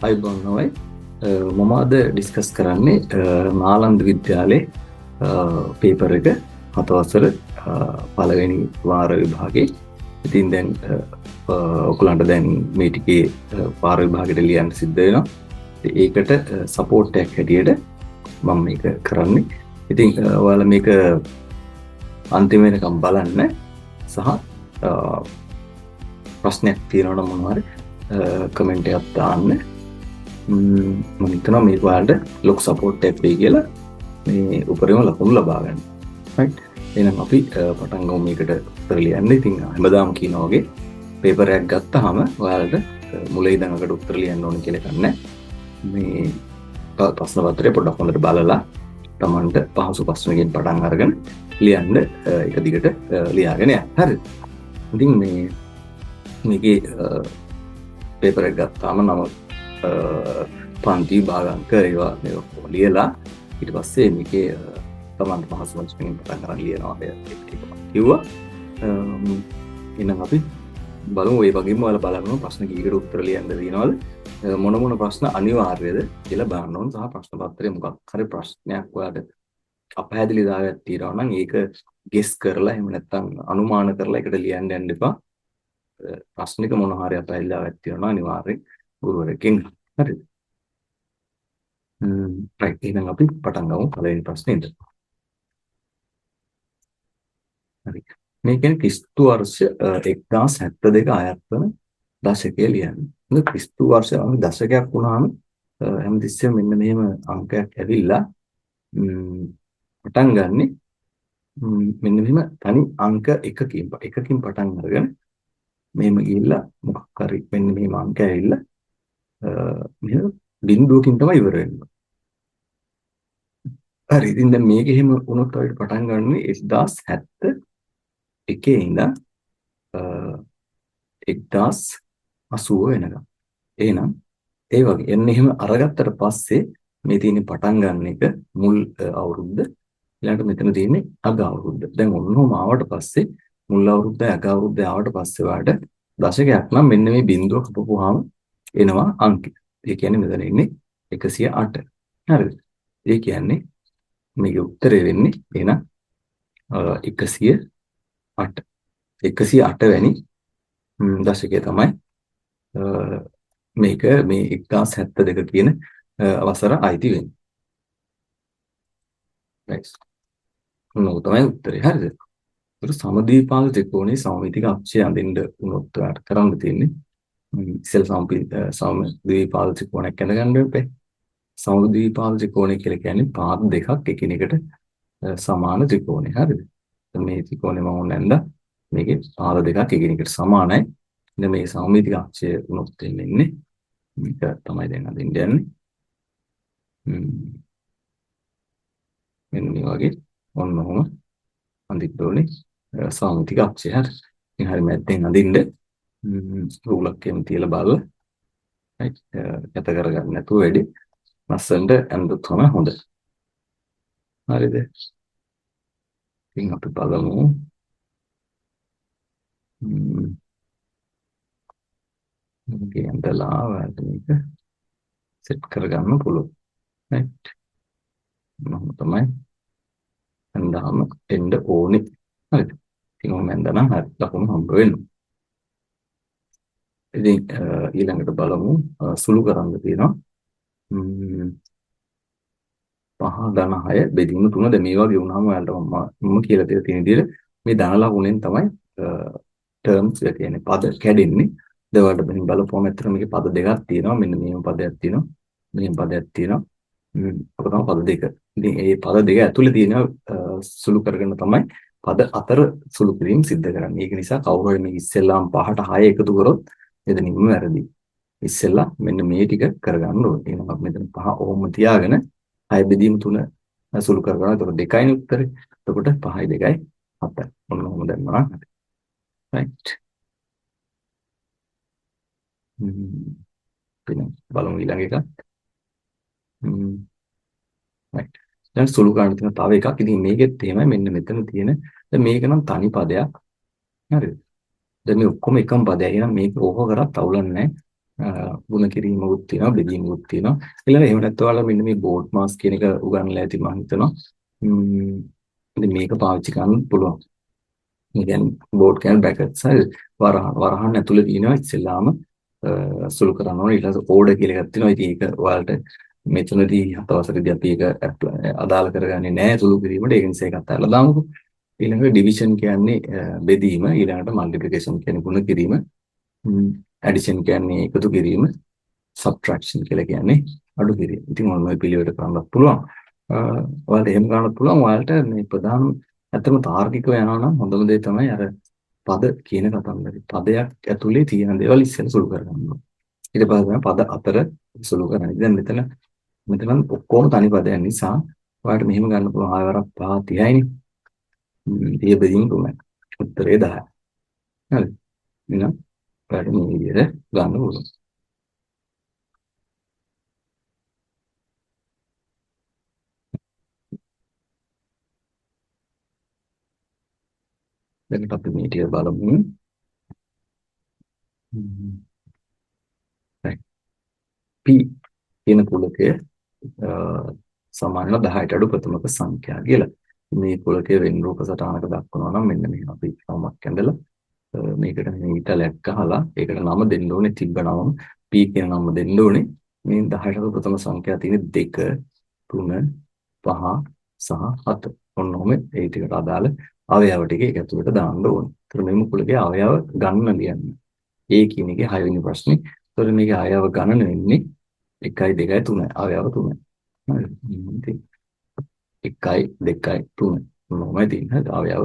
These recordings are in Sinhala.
අයිබෝන් නොවයි මම අද ඩිස්කස් කරන්නේ නාලන්ද විද්‍යාලයේ පේපර් එක හතවසර පළවෙනි වාර විභාගේ. ඉතින් දැන් ඔයගලන්ට දැන් මේ ටිකේ වාර විභාගෙට ලියන්න සිද්ධ වෙනවා. ඒකට සපෝට් එකක් හැටියට මම මේක කරන්නේ. ඉතින් ඔයාලා මේක අන්තිම වෙනකම් බලන්න සහ ප්‍රශ්නයක් තියෙනවා නම් මොනවා හරි කමෙන්ට් එකක් දාන්න. මම හිතනවා මේ ඔයාලට ලොකු සපෝට් එකක් වෙයි කියලා මේ උපරිම ලකුණු ලබා ගන්න. රයිට්. එහෙනම් අපි පටන් ගමු මේකට උත්තර ලියන්න. ඉතින් හැමදාම කියනවා වගේ පේපර් එකක් ගත්තාම ඔයාලට මුල ඉඳන් අකට උත්තර ලියන්න ඕන කියලා එකක් නැහැ. මේ ප්‍රශ්න පත්‍රය පොඩ්ඩක් හොඳට බලලා Tamanට පහසු ප්‍රශ්නකින් පටන් අරගෙන ලියන්න එක දිගට ලියාගෙන යන්න. හරිද? ඉතින් මේකේ පේපර් එක ගත්තාම නම පන්ති භාගාංක ඒවා ලියලා ඊට පස්සේ මේකේ Tamanට පහසු ප්‍රශ්නකින් පටන් අරන් ලියනවා කිව්වා. එහෙනම් අපි බලමු ඒ වගේම ඔයාලා බලන්න ප්‍රශ්න කීයකට උත්තර ලියන්න දිනවල මොන ප්‍රශ්න අනිවාර්යද කියලා බලන්න ඕන. සහ ප්‍රශ්න පත්‍රයේ මොකක් හරි ප්‍රශ්නයක් ඔයාලට අපහැදිලි දාගයක් තියෙනවා නම් ඒක ගෙස් කරලා එහෙම නැත්නම් අනුමාන කරලා ඒකට ලියන්න යන්න එපා. ප්‍රශ්නික මොන හරි අපහැදිලි දාගයක් තියෙනවා අනිවාර්යෙන් ගුරුවරයෙක්ගෙන්. හරිද? රයිට්. එහෙනම් අපි පටන් ගමු පළවෙනි ප්‍රශ්නෙට. හරි. මේ කියන්නේ ක්‍රිස්තු වර්ෂ 1072 අයත් වන දශකය ලියන්න. ක්‍රිස්තු වර්ෂ දශකයක් වුණාම හැමතිස්සෙම මෙන්න මෙහෙම අංකයක් ඇවිල්ලා පටන් ගන්නෙ මෙන්න මෙහෙම තනි අංක එකකින් පටන් අරගෙන මෙහෙම ගිහිල්ලා මොකක් හරි මෙන්න මෙහෙම අංක ඇවිල්ලා මෙහෙම බිඳුවකින් තමයි ඉවර වෙන්නේ. හරි. ඉතින් දැන් මේක එහෙම වුණොත් අපිට පටන් ගන්න 1071 ඉඳන් 1080 වෙනකම්. එහෙනම් ඒ වගේ එන්න එහෙම අරගත්තට පස්සේ මේ තියෙන පටන් ගන්න එක මුල් අවුරුද්ද, ඊළඟට මෙතන තියෙන්නේ අග අවුරුද්ද. දැන් ඔන්නෝම ආවට පස්සේ මුල් අවුරුද්ද අග අවුරුද්ද ආවට පස්සේ වාට දශකයක් නම් මෙන්න මේ බිඳුව කපපුවාම එනවා අංක. ඒ කියන්නේ මෙතන ඉන්නේ 108. හරිද? ඒ කියන්නේ මේකේ උත්තරේ වෙන්නේ එහෙනම් 108. 108 වැනි දශකය තමයි මේක මේ 1072 කියන අවසර අයිති වෙන්නේ. right. මොනෝ තමයි උත්තරේ. හරිද? ඒක සමද්විපාද ත්‍රිකෝණයේ සමමිතික අක්ෂය අඳින්න උනොත් ඔයාලට කරන්න තියෙන්නේ ඉස්සෙල් සමද්විපාද ත්‍රිකෝණයක් අඳගන්න වෙපේ. සමද්විපාද ත්‍රිකෝණය කියලා කියන්නේ පාද දෙකක් එකිනෙකට සමාන ත්‍රිකෝණය. හරිද? මේ ත්‍රිකෝණය මම නැන්ද මේකේ පාද දෙකක් එකිනෙකට සමානයි. ඉතින් මේ සමමිතික අක්ෂය උනොත් වෙන්නේ මේක තමයි දැන් අදින්න යන්නේ. මෙන්න මේ වගේ ඔන්නෝම අඳින්න ඕනේ සමමිතික අක්ෂය. හරි. ඉතින් හරි මැද්දෙන් අදින්න රූලක් එහෙම තියලා බලලා right කැත කරගන්න නැතුව වැඩි ලස්සනට අඳුත් තමයි හොඳ. හරිද? ඉතින් අපි බලමු මේකේ අඳලා වලට මේක සෙට් කරගන්න පුළුවන්. right මම තමයි අඳාම එන්න ඕනේ. හරිද? ඉතින් මම අඳනම් හරි ලකුණු හම්බ වෙනවා. ඉතින් ඊළඟට බලමු සුළු කරන්න තියෙනවා 5 ධන 6 බෙදීම 3. දැන් මේ වගේ වුණාම ඔයාලට මම කියලා තියෙන විදිහට මේ ධන ලකුණෙන් තමයි ටර්ම්ස් එක කියන්නේ පද කැඩෙන්නේ. ඒවට මෙන්න බලපුවම ඇත්තට මේකේ පද දෙකක් තියෙනවා. මෙන්න මෙහෙම පදයක් තියෙනවා. මෙහෙම පදයක් තියෙනවා. අප තමයි පද දෙක. ඉතින් මේ පද දෙක ඇතුලේ තියෙන සුළු කරගෙන තමයි පද අතර සුළු කිරීම සිද්ධ කරන්නේ. ඒක නිසා කවුරු හරි මේ ඉස්සෙල්ලාම 5ට 6 එකතු කරොත් එතනින්ම වැරදි. ඉස්සෙල්ලා මෙන්න මේ ටික කරගන්න ඕනේ. එහෙනම් අපි මෙතන 5 ඕම තියාගෙන 6 බෙදීම 3 සුළු කරගන්න. එතකොට 2යිනේ උත්තරේ. එතකොට 5යි 2යි 7යි. ඔන්න ඔහොම දැම්මා. right. බලමු ඊළඟ එක. right. දැන් සුළු කරන්න තියෙන තව එකක්. ඉතින් මේකෙත් එහෙමයි මෙන්න මෙතන තියෙන. දැන් මේක නම් තනි පදයක්. හරිද? දැන් මේ ඔක්කොම එකම පදයක්. එහෙනම් මේක ඕක කරත් අවුලක් නැහැ. ගුණ කිරීමකුත් තියෙනවා, බෙදීමකුත් තියෙනවා. ඊළඟ එහෙම නැත්නම් ඔයාලා මෙන්න මේ බෝඩ් මාස් කියන එක උගන්වලා ඇති මම හිතනවා. ඉතින් මේක පාවිච්චි කරන්න පුළුවන්. ඒ කියන්නේ බෝඩ් කියන්නේ බ්‍රැකට්ස් හරි වරහන් ඇතුලේ තියෙනවා ඉස්සෙල්ලාම සුළු කරන්න ඕනේ. ඊට පස්සේ ඕඩර් කියලා එකක් තියෙනවා. ඉතින් ඒක ඔයාලට මෙතනදී 7 වසරේදී අපි ඒක අදාළ කරගන්නේ නැහැ සුළු කිරීමට. ඒක නිසා ඒකත් අරලා දාමුකෝ. ඊළඟට ඩිවිෂන් කියන්නේ බෙදීම, ඊළඟට මල්ටිප්ලිකේෂන් කියන්නේ ගුණ කිරීම, ඇඩිෂන් කියන්නේ එකතු කිරීම, සබ්ට්‍රැක්ෂන් කියලා කියන්නේ අඩු කිරීම. ඉතින් ඔන්න ඔය පිළිවෙලට කරන්නත් පුළුවන්. ඔයාලට එහෙම කරන්නත් පුළුවන්. ඔයාලට මේ ප්‍රධාන ඇත්තම තාර්කිකව යනවා නම් හොඳම දේ තමයි අර පද කියන කතන්දරේ. පදයක් ඇතුලේ තියෙන දේවල් ඉස්සෙල්ලා සුළු කරගන්නවා. ඊට පස්සේ තමයි පද අතර සුළු කරන්නේ. දැන් මෙතන ඔක්කොම තනි පදයන් නිසා ඔයාලට මෙහෙම ගන්න පුළුවන් 6 වරක් 5 30යිනේ. 30 බෙදීම 3යි. උත්තරේ 10යි. හරි. එහෙනම් ඔයාලට මේ විදිහට ගන්න පුළුවන්. දැන් අපි මේ ටික බලමු. P කියන කුලකය සමාන 10ට අඩු ප්‍රථමක සංඛ්‍යා කියලා. මේ කුලකයේ වෙන් රූප සටහනක දක්වනවා නම් මෙන්න මෙහෙම අපි නමක් ඇඳලා මේකට ඊටලයක් ගහලා ඒකට නම දෙන්න ඕනේ. තිබ්බ නම P කියන නම දෙන්න ඕනේ. මේ 10ට අඩු ප්‍රථම සංඛ්‍යා තියෙන 2 3 5 6 7. ඔන්නෝම ඒ ටිකට අදාළ අවයව ටික ඒක ඇතුළට දාන්න ඕනේ. ඒතර මේ කුලකයේ අවයව ගණන ලියන්න. ඒ කියන එකේ 6 වෙනි ප්‍රශ්නේ. ඒතර මේකේ අවයව ගණන වෙන්නේ 1 2 3 අවයව 3. හරි. ඉතින් 1 2 3 මොනවද තියෙන්නේ? අවයව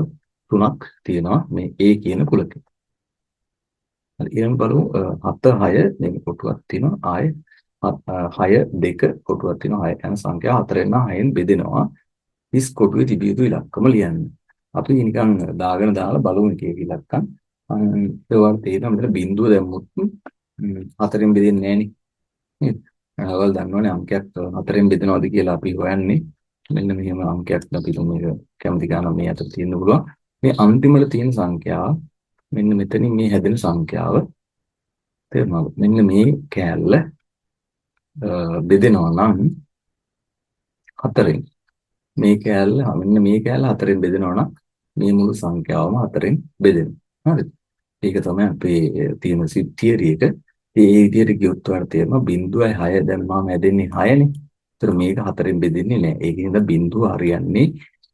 3ක් තියෙනවා මේ A කියන කුලකේ. හරි. ඊළඟ බලමු 7 6 මේක කොටුවක් තියෙනවා. ආයේ 6 2 කොටුවක් තියෙනවා. 6 යන සංඛ්‍යා 4 6න් බෙදෙනවා. හිස් කොටුවේ තිබිය යුතු ඉලක්කම ලියන්න. අපි නිකන් දාගෙන දාලා බලමු එක එක ඉලක්කම්. ඒවට තේරෙනවා මෙතන බිඳුව දැම්මොත් 4න් බෙදෙන්නේ නැහැ නේ. ඔයාලා දන්නවනේ අංකයක් 4න් බෙදනවද කියලා අපි හොයන්නේ. මෙන්න මෙහෙම අංකයක් අපි මේක කැමති ගාන මේ අතර තියෙන්න පුළුවන්. මේ අන්තිමට තියෙන සංඛ්‍යාව මෙන්න මෙතනින් මේ හැදෙන සංඛ්‍යාව තේරුණාද? මෙන්න මේ කෑල්ල බෙදෙනවා නම් 4න් මේ කෑල්ල මෙන්න මේ කෑල්ල 4න් බෙදෙනවා නම් මේ මුළු සංඛ්‍යාවම 4න් බෙදෙනවා. හරිද? ඒක තමයි අපේ තියෙන තියරි එක. ඒ විදිහට ගියොත් ඔයාලට තේරෙනවා බිඳුවයි 6 දැම්මාම හැදෙන්නේ 6නේ. ඒතර මේක 4න් බෙදෙන්නේ නැහැ. ඒකින්ද බිඳුව හරියන්නේ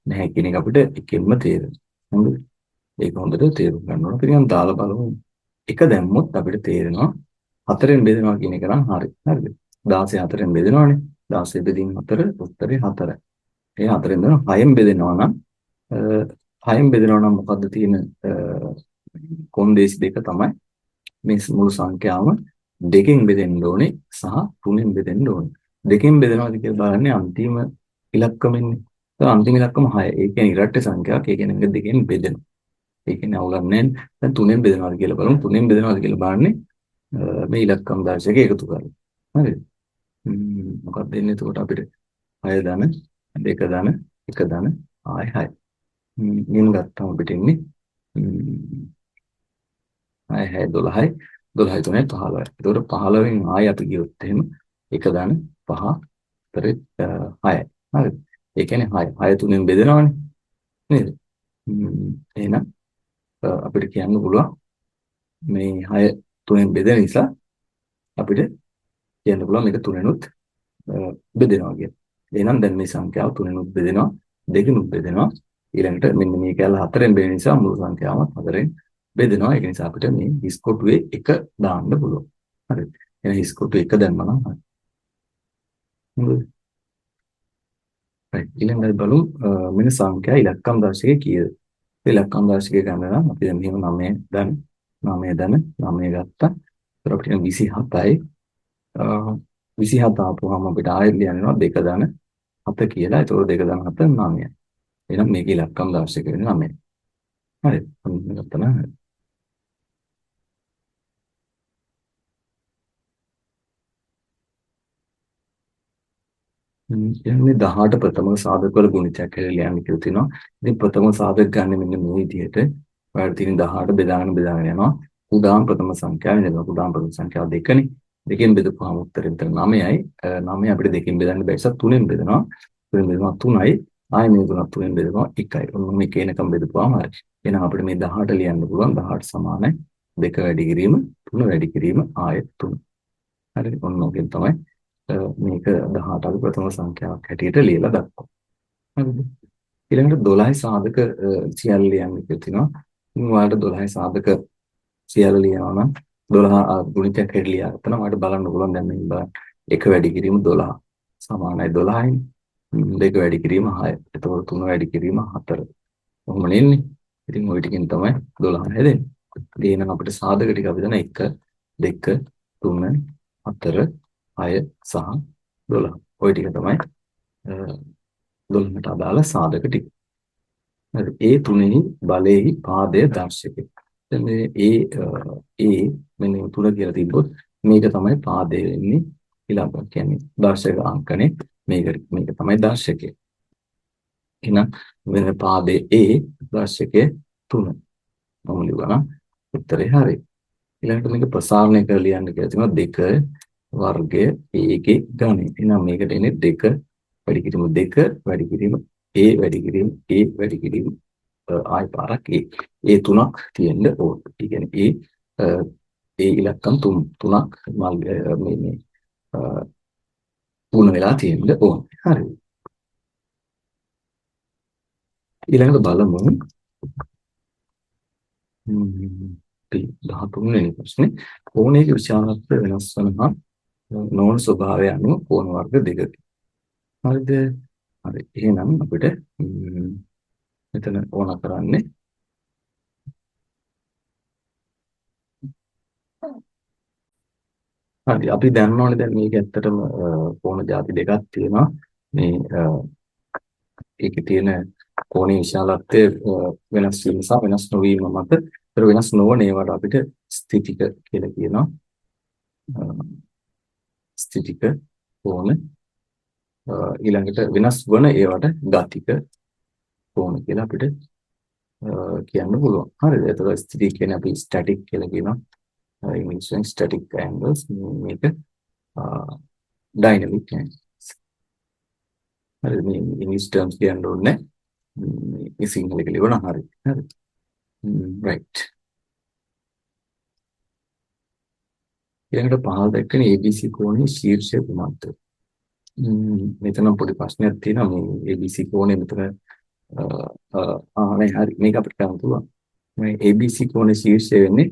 නැහැ කියන එක අපිට එකෙන්ම තේරෙනවා. හරිද? ඒක හොඳට තේරුම් ගන්න ඕන. අපි නිකන් දාලා බලමු. එක දැම්මොත් අපිට තේරෙනවා 4න් බෙදෙනවා කියන එක නම් හරි. හරිද? 16 4න් බෙදෙනවානේ. 16 බෙදීම 4 උත්තරේ 4යි. ඒ 4න් බෙදෙනවා 6න් බෙදෙනවා නම් 6න් බෙදෙනවා නම් මොකද්ද තියෙන කොන්දේසි දෙක තමයි මේ මුළු සංඛ්‍යාවම 2කින් බෙදෙන්න ඕනේ සහ 3න් බෙදෙන්න ඕනේ. 2කින් බෙදෙනවාද කියලා බලන්නේ අන්තිම ඉලක්කමෙන්නේ. ඒ අන්තිම ඉලක්කම 6. ඒ කියන්නේ ඉරට්ට සංඛ්‍යාවක්. ඒ කියන්නේ මේක 2කින් බෙදෙනවා. ඒ කියන්නේ අවුලන්නේ දැන් 3න් බෙදෙනවාද කියලා බලමු. 3න් බෙදෙනවාද කියලා බලන්නේ මේ ඉලක්කම් දර්ශකය එකතු කරලා. හරිද? මොකක්ද දෙන්නේ එතකොට අපිට 6 ධන 2 ධන 1 ධන ආයි 6. මෙන්න ගත්තාම අපිට එන්නේ 6 12යි 12යි 3යි 15යි. ඒතකොට 15න් ආයෙ අපි ගියොත් එහෙම 1 ධන 5 තරේ 6යි. හරිද? ඒ කියන්නේ 6 6 3ෙන් බෙදෙනවනේ. නේද? එහෙනම් අපිට කියන්න පුළුවන් මේ 6 3ෙන් බෙදෙන නිසා අපිට කියන්න පුළුවන් මේක 3ෙනුත් බෙදෙනවා කියලා. එහෙනම් දැන් මේ සංඛ්‍යාව 3ෙනුත් බෙදෙනවා 2කිනුත් බෙදෙනවා. ඊළඟට මෙන්න මේ කැල 4ෙන් බෙදෙන නිසා මුළු සංඛ්‍යාවම 4ෙන් බෙදෙනවා. ඒක නිසා අපිට මේ හිස් කොටුවේ 1 දාන්න පුළුවන්. හරිද? එහෙනම් හිස් කොටුවේ 1 දැම්මම නම් හරි. හරිද? right. ඊළඟට බලමු මෙන්න සංඛ්‍යා ඉලක්කම් දර්ශකයේ කීයද? ඉලක්කම් දර්ශකය ගන්න නම් අපි දැන් මෙහෙම 9 ධන 9 ධන 9 ගත්තා. ඒතර අපිට 27යි 27 ආපුවාම අපිට ආයෙත් ලියන්නවා 2 ධන 7 කියලා. ඒතකොට 2 ධන 7 9යි. එහෙනම් මේකේ ඉලක්කම් දර්ශකය වෙන්නේ 9යි. හරි. අන්න ගත්තා නේද? කියන්නේ 18 ප්‍රථම සාධක වල ගුණිතයක් කියලා ලියන්න කියලා තියෙනවා. ඉතින් ප්‍රථම සාධක ගන්න මෙන්න මේ විදිහට ඔයාලට තියෙන 18 බෙදාගෙන යනවා. කුඩාම ප්‍රථම සංඛ්‍යාව නේද? කුඩාම ප්‍රථම සංඛ්‍යාව 2නේ. දෙකෙන් බෙදපුවාම උත්තරේ විතර 9යි. 9 අපිට දෙකෙන් බෙදන්න බැරි නිසා 3ෙන් බෙදනවා. 3ෙන් බෙදනවා 3යි. ආයෙ මේ තුනක් 3ෙන් බෙදනවා 1යි. ඔන්න මේ කේනකම් බෙදපුවාම හරි. එහෙනම් අපිට මේ 18 ලියන්න පුළුවන් 18 සමානයි 2 වැඩි කිරීම 3 වැඩි කිරීම ආයෙත් 3. හරිද? ඔන්න ඔකෙන් තමයි මේක 18 අපි ප්‍රථම සංඛ්‍යාවක් හැටියට ලියලා දක්වන්නේ. හරිද? ඊළඟට 12 සාධක සියල්ල ලියන්න කියලා තියෙනවා. ඉතින් ඔයාලට 12 සාධක සියල්ල ලියනවා නම් 12 ගුණිතයක් හැටියට ලියාගත්තා නම් ඔයාලට බලන්න පුළුවන් දැන් මේ බලන්න. 1 වැඩි කිරීම 12 සමානයි 12යි. 2 වැඩි කිරීම 6. එතකොට 3 වැඩි කිරීම 4. කොහොම නෙන්නේ? ඉතින් ওই ටිකෙන් තමයි 12 හැදෙන්නේ. ඉතින් එහෙනම් අපිට සාධක ටික අපි දන්න 1 2 3 4 6 සහ 12. ওই ටික තමයි 12ට අදාළ සාධක ටික. හරි. ඒ තුනෙහි බලෙහි පාදය දර්ශකය. දැන් මේ ඒ මෙන්න තුන කියලා තිබ්බොත් මේක තමයි පාදය වෙන්නේ ඊළඟ කියන්නේ දර්ශක අංකනේ මේක තමයි දර්ශකය. එහෙනම් මෙන්න පාදයේ ඒ දර්ශකයේ 3. මම ලියුවා උත්තරේ හරි. ඊළඟට මේක ප්‍රසාරණය කරලා ලියන්න කියලා තියෙනවා 2 වර්ගය ඒකේ ඝනය. එහෙනම් මේකට එන්නේ 2 වැඩි කිරීම 2 වැඩි කිරීම වැඩි කිරීම වැඩි කිරීම ආයි පාරක් ඒ තුනක් තියෙන්න ඕන. ඒ කියන්නේ ඒ ඉලක්කම් තුනක් මේ පුන වෙලා තියෙන්න ඕන. හරි. ඊළඟට බලමු 13 වෙනි ප්‍රශ්නේ කෝණයේ විශාලත්වය වෙනස් වනවා නොවන ස්වභාවය අනුව කෝණ වර්ග දෙකකි. හරිද? හරි. එහෙනම් අපිට මෙතන ඕන කරන්නේ හරි අපි දන්නවනේ දැන් මේක ඇත්තටම කෝණ ಜಾති දෙකක් තියෙනවා. මේ ඒකේ තියෙන කෝණයේ විශාලත්වය වෙනස් වීම සහ වෙනස් නොවීම මත ඒතර වෙනස් නොවන ඒවාට අපිට ස්ථිතික කියලා කියනවා. ස්ථිතික කෝණ ඊළඟට වෙනස් වන ඒවාට ගතික කෝණ කියලා අපිට කියන්න පුළුවන්. හරිද? ඒතර ස්ථිතික කියන්නේ අපි ස්ටැටික් කියලා කියනවා. ඉංග්‍රීසියෙන් ස්ටැටික් ඇන්ගල්ස් මේක ඩයිනමික් ඇන්ගල්ස්. හරි මේ ඉංග්‍රීසි ටර්ම්ස් කියන්න ඕනේ. මේ සිංහල එක ලියවන හරි. හරි. right. ඊළඟට පහළ දැක්වෙන ABC කෝණයේ ශීර්ෂය කුමක්ද? මෙතන පොඩි ප්‍රශ්නයක් තියෙනවා මේ ABC කෝණය මෙතන නේ හරි මේක අපිට කරන්න පුළුවන්. මේ ABC කෝණයේ ශීර්ෂය වෙන්නේ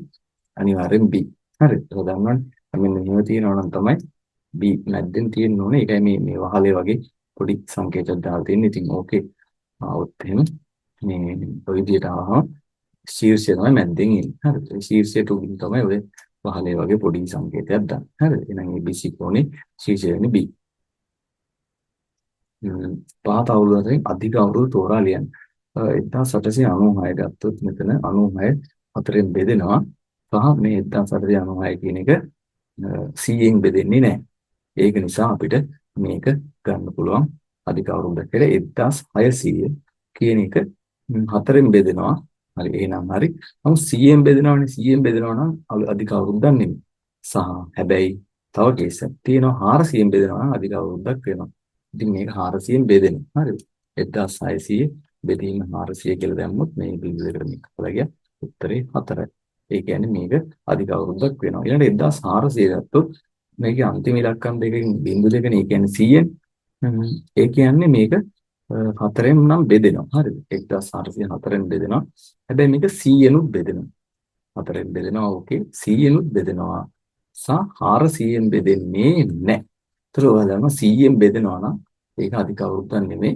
අනිවාර්යෙන් B. හරි. ඒක දන්නවනේ. මෙන්න මෙහෙම තියෙනවා නම් තමයි B මැද්දෙන් තියෙන්න ඕනේ. ඒකයි මේ වහලේ වගේ පොඩි සංකේතයක් දාලා තියෙන්නේ. ඉතින් ඕකේ ආවොත් එහෙම මේ ඔය විදිහට ආවම ශීර්ෂය තමයි මැද්දෙන් එන්නේ. හරි. ශීර්ෂයට උඩින් තමයි ඔය වහලේ වගේ පොඩි සංකේතයක් දාන්නේ. හරි. එහෙනම් ABC කෝණේ ශීර්ෂය වෙන්නේ B. පහත අවුරුදු අතරින් අධික අවුරුදු තෝරා ලියන්න. 1896 ගත්තොත් මෙතන 96 4ෙන් බෙදෙනවා. සහ මේ 1896 කියන එක 100ෙන් බෙදෙන්නේ නැහැ. ඒක නිසා අපිට මේක ගන්න පුළුවන් අධික අවුරුද්දක් කියලා 1600 කියන එක 4ෙන් බෙදෙනවා. හරි එහෙනම් හරි. නමුත් 100ෙන් බෙදෙනවනේ 100ෙන් බෙදෙනවා නම් අධික අවුරුද්දක් නෙමෙයි. සහ හැබැයි තව කේස් එකක් තියෙනවා 400ෙන් බෙදෙනවා නම් අධික අවුරුද්දක් වෙනවා. ඉතින් මේක 400ෙන් බෙදෙනවා. හරිද? 1600 බෙදීම 400 කියලා දැම්මොත් මේ බිඳුවකට මේක කළා ගියා. උත්තරේ 4යි. ඒ කියන්නේ මේක අධික අවුරුද්දක් වෙනවා. ඊළඟට 1400 ගත්තොත් මේකේ අන්තිම ඉලක්කම් දෙකකින් බිඳු දෙකනේ. ඒ කියන්නේ 100ෙන්. ඒ කියන්නේ මේක 4ෙන් නම් බෙදෙනවා. හරිද? 1400 4ෙන් බෙදෙනවා. හැබැයි මේක 100ෙනුත් බෙදෙනවා. 4ෙන් බෙදෙනවා. ඕකේ. 100ෙනුත් බෙදෙනවා. සහ 400ෙන් බෙදෙන්නේ නැහැ. ඒතර ඔයාලා දන්නවා 100ෙන් බෙදෙනවා නම් ඒක අධික අවුරුද්දක් නෙමෙයි.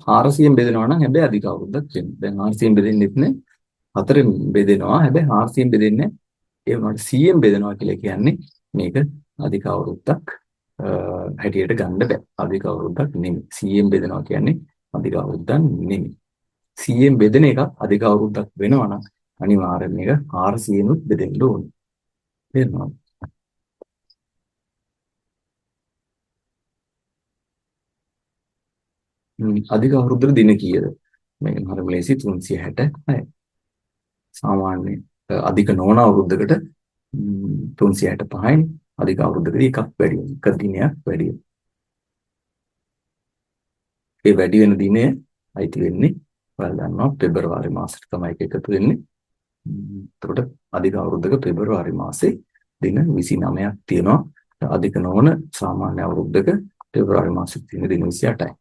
400ෙන් බෙදෙනවා නම් හැබැයි අධික අවුරුද්දක් වෙනවා. දැන් 400ෙන් බෙදෙන්නෙත් නැහැ. 4ෙන් බෙදෙනවා. හැබැයි 400ෙන් බෙදෙන්නේ ඒ වුණාට 100ෙන් බෙදෙනවා කියලා කියන්නේ මේක අධික අවුරුද්දක් හැටියට ගන්න බෑ. අධික අවුරුද්දක් නෙමෙයි. 100ෙන් බෙදෙනවා කියන්නේ අධික අවුරුද්දක් නෙමෙයි. 100ෙන් බෙදෙන එක අධික අවුරුද්දක් වෙනවා නම් අනිවාර්යෙන් මේක 400ෙනුත් බෙදෙන්න ඕනේ. තේරෙනවද? අධික අවුරුද්දේ දින කීයද? මේක හරිම ලේසි 366. සාමාන්‍ය අධික නොවන අවුරුද්දකට 365යි. අධික අවුරුද්දකදී එකක් වැඩි වෙනවා. එක දිනයක් වැඩි වෙනවා. ඒ වැඩි වෙන දිනය අයිති වෙන්නේ ඔයාලා දන්නවා පෙබරවාරි මාසෙට තමයි ඒක එකතු වෙන්නේ. එතකොට අධික අවුරුද්දක පෙබරවාරි මාසේ දින 29ක් තියෙනවා. අධික නොවන සාමාන්‍ය අවුරුද්දක පෙබරවාරි මාසෙත් තියෙන දින 28යි.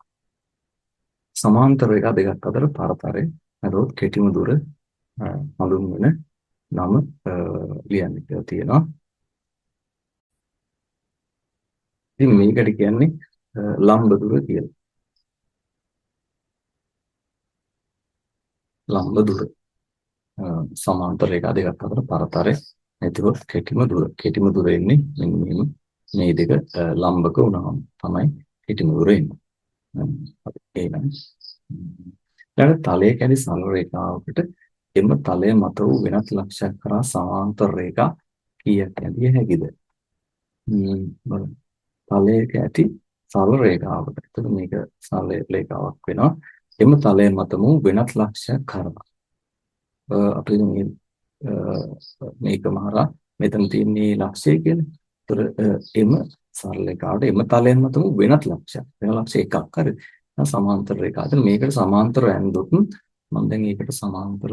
සමාන්තර රේඛා දෙකක් අතර පරතරය නේද කෙටිම දුර හඳුන්වන නම ලියන්න කියලා තියෙනවා. ඉතින් මේකට කියන්නේ ලම්බ දුර කියලා. ලම්බ දුර සමාන්තර රේඛා දෙකක් අතර පරතරය එතකොට කෙටිම දුර එන්නේ මෙන්න මේ දෙක ලම්බක වුණාම තමයි කෙටිම දුර එන්නේ. එහෙනම් ඊළඟ තලයේ කැඩි සරල රේඛාවකට එම තලය මත වූ වෙනත් ලක්ෂයක් කරා සමාන්තර රේඛා කීයක් ඇදිය හැකිද? බලන්න. තලයක ඇති සරල රේඛාවකට. එතකොට මේක සරල රේඛාවක් වෙනවා. එම තලය මත වූ වෙනත් ලක්ෂයක් කරා. අපි මේක මහරා මෙතන තියෙන්නේ ලක්ෂය කියලා. එතකොට එම සරල රේඛාවට එම තලය මත වූ වෙනත් ලක්ෂයක්. වෙන ලක්ෂ එකක් හරි. සමාන්තර රේඛාව. මේකට සමාන්තර ඇන්දොත් මම දැන් ඒකට සමාන්තර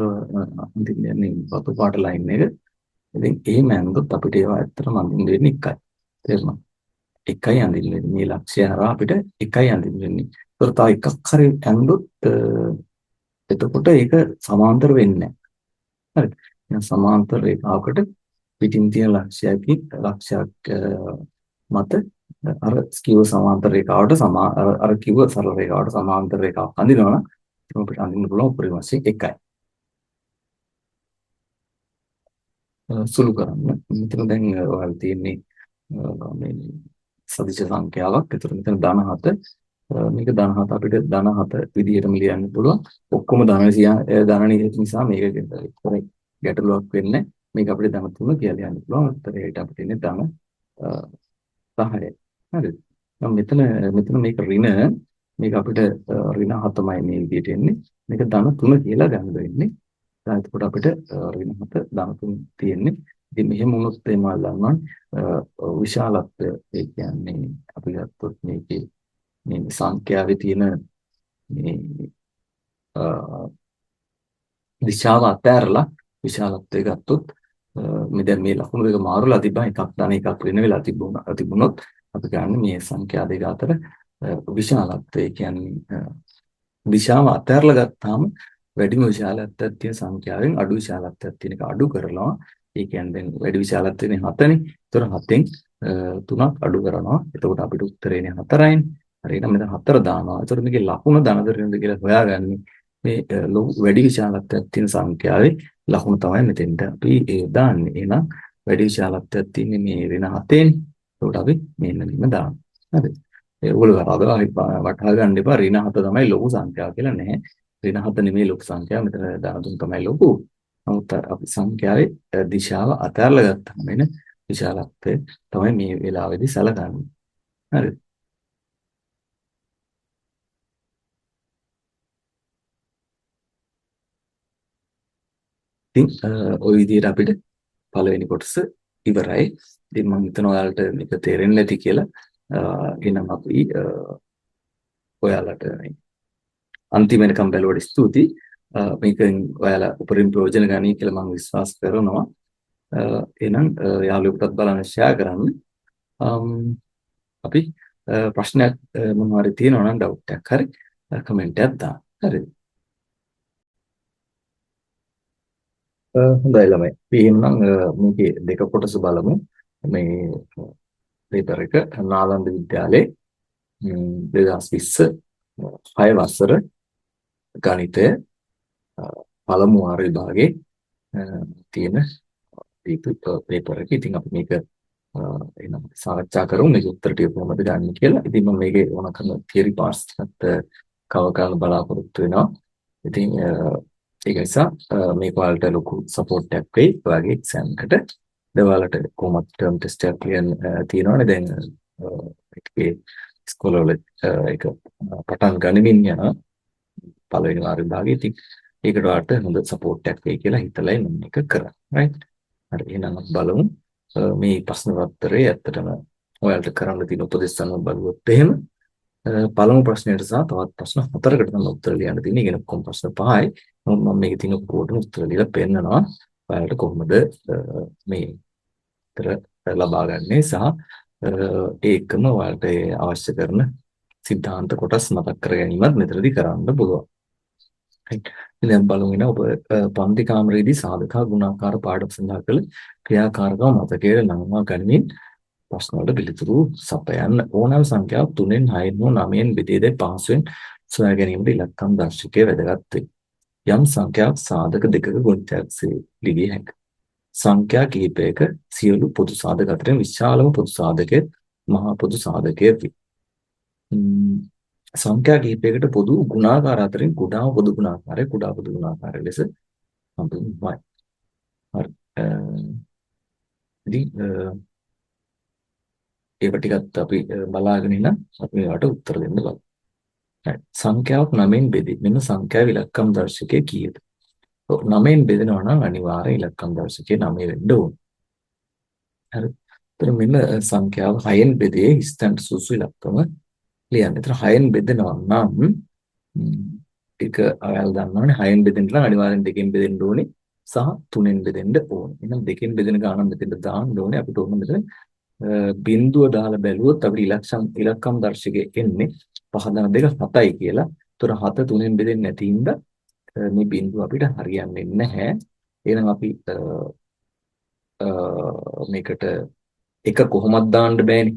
අඳින්නේ වතු පාට ලයින් එක. ඉතින් එහෙම ඇන්දොත් අපිට ඒවා ඇත්තටම අඳින්න වෙන්නේ එකයි. තේරුණා? එකයි අඳින්න වෙන්නේ. මේ ලක්ෂය හරහා අපිට එකයි අඳින්න වෙන්නේ. ඒතර තව එකක් හරි ඇන්දොත් එතකොට ඒක සමාන්තර වෙන්නේ නැහැ. හරි. එහෙනම් සමාන්තර රේඛාවකට පිටින් තියෙන ලක්ෂයක් මත අර කිව්ව සමාන්තර රේඛාවට අර කිව්ව සරල රේඛාවට සමාන්තර රේඛාවක් අඳිනවා නම් අපිට අඳින්න පුළුවන් උපරිම වශයෙන් එකයි. සුළු කරන්න. මෙතන දැන් ඔයාලා තියෙන්නේ මේ සදිශ සංඛ්‍යාවක්. ඒතර මෙතන ධන 7. මේක ධන 7 අපිට ධන 7 විදිහටම ලියන්න පුළුවන්. ඔක්කොම ධන නිසා මේක ගැටලුවක් වෙන්නේ. මේක අපිට ධන 3 කියලා ලියන්න පුළුවන්. උත්තරයට අපිට ඉන්නේ ධන 10යි. හරිද? මෙතන මේක ඍණ මේක අපිට ඍණ 7යි මේ විදිහට එන්නේ. මේක ධන 3 කියලා ගන්න වෙන්නේ. දැන් එතකොට අපිට ඍණ 7 ධන 3 තියෙන්නේ. ඉතින් මෙහෙම වුණොත් එම ගන්නවා විශාලත්වය ඒ කියන්නේ අපි ගත්තොත් මේකේ මේ සංඛ්‍යාවේ තියෙන මේ දිශාව අතහැරලා විශාලත්වය ගත්තොත් දැන් මේ ලකුණු දෙක මාරුලා තිබ්බා එකක් ධන එකක් ඍණ වෙලා තිබුණොත් අපි ගන්න මේ සංඛ්‍යා දෙක අතර විශාලත්වය කියන්නේ දිශාව අතහැරලා ගත්තාම වැඩිම විශාලත්වයක් තියෙන සංඛ්‍යාවෙන් අඩු විශාලත්වයක් තියෙන එක අඩු කරනවා. ඒ කියන්නේ දැන් වැඩි විශාලත්වයනේ 7නේ. ඒතර 7න් 3ක් අඩු කරනවා. එතකොට අපිට උත්තරේනේ 4යිනේ. හරියට මෙතන 4 දානවා. ඒතර මේකේ ලකුණ ධනද ඍණද කියලා හොයාගන්නේ මේ වැඩි විශාලත්වයක් තියෙන සංඛ්‍යාවේ ලකුණ තමයි මෙතෙන්ට අපි දාන්නේ. එහෙනම් වැඩි විශාලත්වයක් තියෙන්නේ මේ ඍණ 7ේනේ. ඒකට අපි මෙන්න මෙහෙම දානවා. හරිද? ඒගොල්ලෝ වටහා ගන්න එපා ඍණ 7 තමයි ලොකු සංඛ්‍යාව කියලා නෑ. ඍණ 7 නෙමෙයි ලොකු සංඛ්‍යාව. මෙතන ධන 3 තමයි ලොකු. නමුත් අපි සංඛ්‍යාවේ දිශාව අතහැරලා ගත්තාම වෙන විශාලත්වය තමයි මේ වෙලාවේදී සැලකන්නේ. හරිද? ඉතින් ওই විදිහට අපිට පළවෙනි කොටස ඉවරයි. ඉතින් මම හිතනවා ඔයාලට මේක තේරෙන්නේ නැති කියලා. එහෙනම් අපි ඔයාලට අන්තිම වෙනකම් බැලුවට ස්තුතියි. මේකෙන් ඔයාලා උපරිම ප්‍රයෝජන ගනී කියලා මම විශ්වාස කරනවා. එහෙනම් යාළුවෙකුටත් බලන්න ෂෙයා කරන්න. අපි ප්‍රශ්නයක් මොනවා හරි තියෙනවා නම් ඩවුට් එකක් හරි කමෙන්ට් එකක් දාන්න. හරිද? හොඳයි ළමයි. අපි එහෙනම් මේකේ දෙක කොටස බලමු. මේ පේපර් එක නාලන්ද විද්‍යාලයේ 2020 6 වසර ගණිතය පළමු වාර විභාගයේ තියෙන පේපර් එක. ඉතින් අපි මේක එනම් සාකච්ඡා කරමු මේක උත්තර ටික කොහොමද ගන්න කියලා. ඉතින් මම මේකේ ඕන කරන තියරි පාර්ට්ස් එකත් කවර් කරන්න බලාපොරොත්තු වෙනවා. ඉතින් ඒක නිසා මේක වලට ලොකු සපෝට් එකක් වෙයි ඔයාගේ එක්සෑම් එකට. දවල්ට කොහොමද ටර්ම් ටෙස්ට් එකක් තියෙනවනේ දැන් ඒකේ ඉස්කෝලවල ඒක පටන් ගනිමින් යන පළවෙනි වාර විභාගයේ. ඉතින් ඒකට වාට හොඳ සපෝට් එකක් වෙයි කියලා හිතලයි මම මේක කරන්නේ. රයිට්. හරි එහෙනම් බලමු මේ ප්‍රශ්න පත්‍රයේ ඇත්තටම ඔයාලට කරන්න තියෙන උපදෙස් අනුව බලුවොත් එහෙම පළමු ප්‍රශ්නයට සහ තවත් ප්‍රශ්න 4කට තමයි උත්තර ලියන්න තියෙන්නේ. ඉගෙන කොම් ප්‍රශ්න 5යි. නමුත් මම මේකේ තියෙන ඔක්කොටම උත්තර දීලා පෙන්නනවා. ඔයාලට කොහොමද මේ උත්තර ලබා ගන්නේ සහ ඒකම ඔයාලට අවශ්‍ය කරන සිද්ධාන්ත කොටස් මතක් කර ගැනීමත් මෙතනදී කරන්න පුළුවන්. right. දැන් බලමු ඔබ පන්ති කාමරයේදී සාධක ගුණාකාර පාඩම් සඳහා කළ ක්‍රියාකාරකම් මතකයේ නංවා ගනිමින් ප්‍රශ්න වලට පිළිතුරු සපයන්න ඕනෑම සංඛ්‍යාවක් 3න් 6න් හෝ 9න් බෙදීද පහසුවෙන් සොයා ගැනීමට ඉලක්කම් දර්ශකයේ වැදගත් වේ. යම් සංඛ්‍යාවක් සාධක දෙකක ගුණිතයක් ලිවිය හැකියි. සංඛ්‍යා කිහිපයක සියලු පොදු සාධක අතරින් විශාලම පොදු සාධකය මහා පොදු සාධකය වේ. සංඛ්‍යා කිහිපයකට පොදු ගුණාකාර අතරින් කුඩාම පොදු ගුණාකාරය කුඩා පොදු ගුණාකාරය ලෙස හඳුන්වයි. හරි. ඉතින් ඒක ටිකත් අපි බලාගෙන ඉන්න අපි මේවට උත්තර දෙන්න බලමු. සංඛ්‍යාවක් 9න් බෙදී මෙන්න සංඛ්‍යාව ඉලක්කම් දර්ශකයේ කීයද? 9න් බෙදෙනවා නම් අනිවාර්යෙන් ඉලක්කම් දර්ශකයේ 9 වෙන්න ඕන. හරි. ඒතර මෙන්න සංඛ්‍යාව 6න් බෙදේ ස්ථාන සුසු ඉලක්කම ලියන්න. ඒතර 6න් බෙදෙනවා නම් ඒක ඔයාලා දන්නවනේ 6න් බෙදෙන්න නම් අනිවාර්යෙන් 2කින් බෙදෙන්න ඕනේ සහ 3ෙන් බෙදෙන්න ඕනේ. එහෙනම් 2කින් බෙදෙන ගාන මෙතෙන්ට දාන්න ඕනේ. අපිට ඕන මෙතන බිඳුව දාලා බැලුවොත් අපිට ඉලක්කම් දර්ශකයේ එන්නේ 5 2 7යි කියලා. ඒතර 7 3ෙන් බෙදෙන්නේ නැති හින්දා මේ බිඳුව අපිට හරියන්නේ නැහැ. එහෙනම් අපි මේකට එක කොහොමද දාන්න බෑනේ.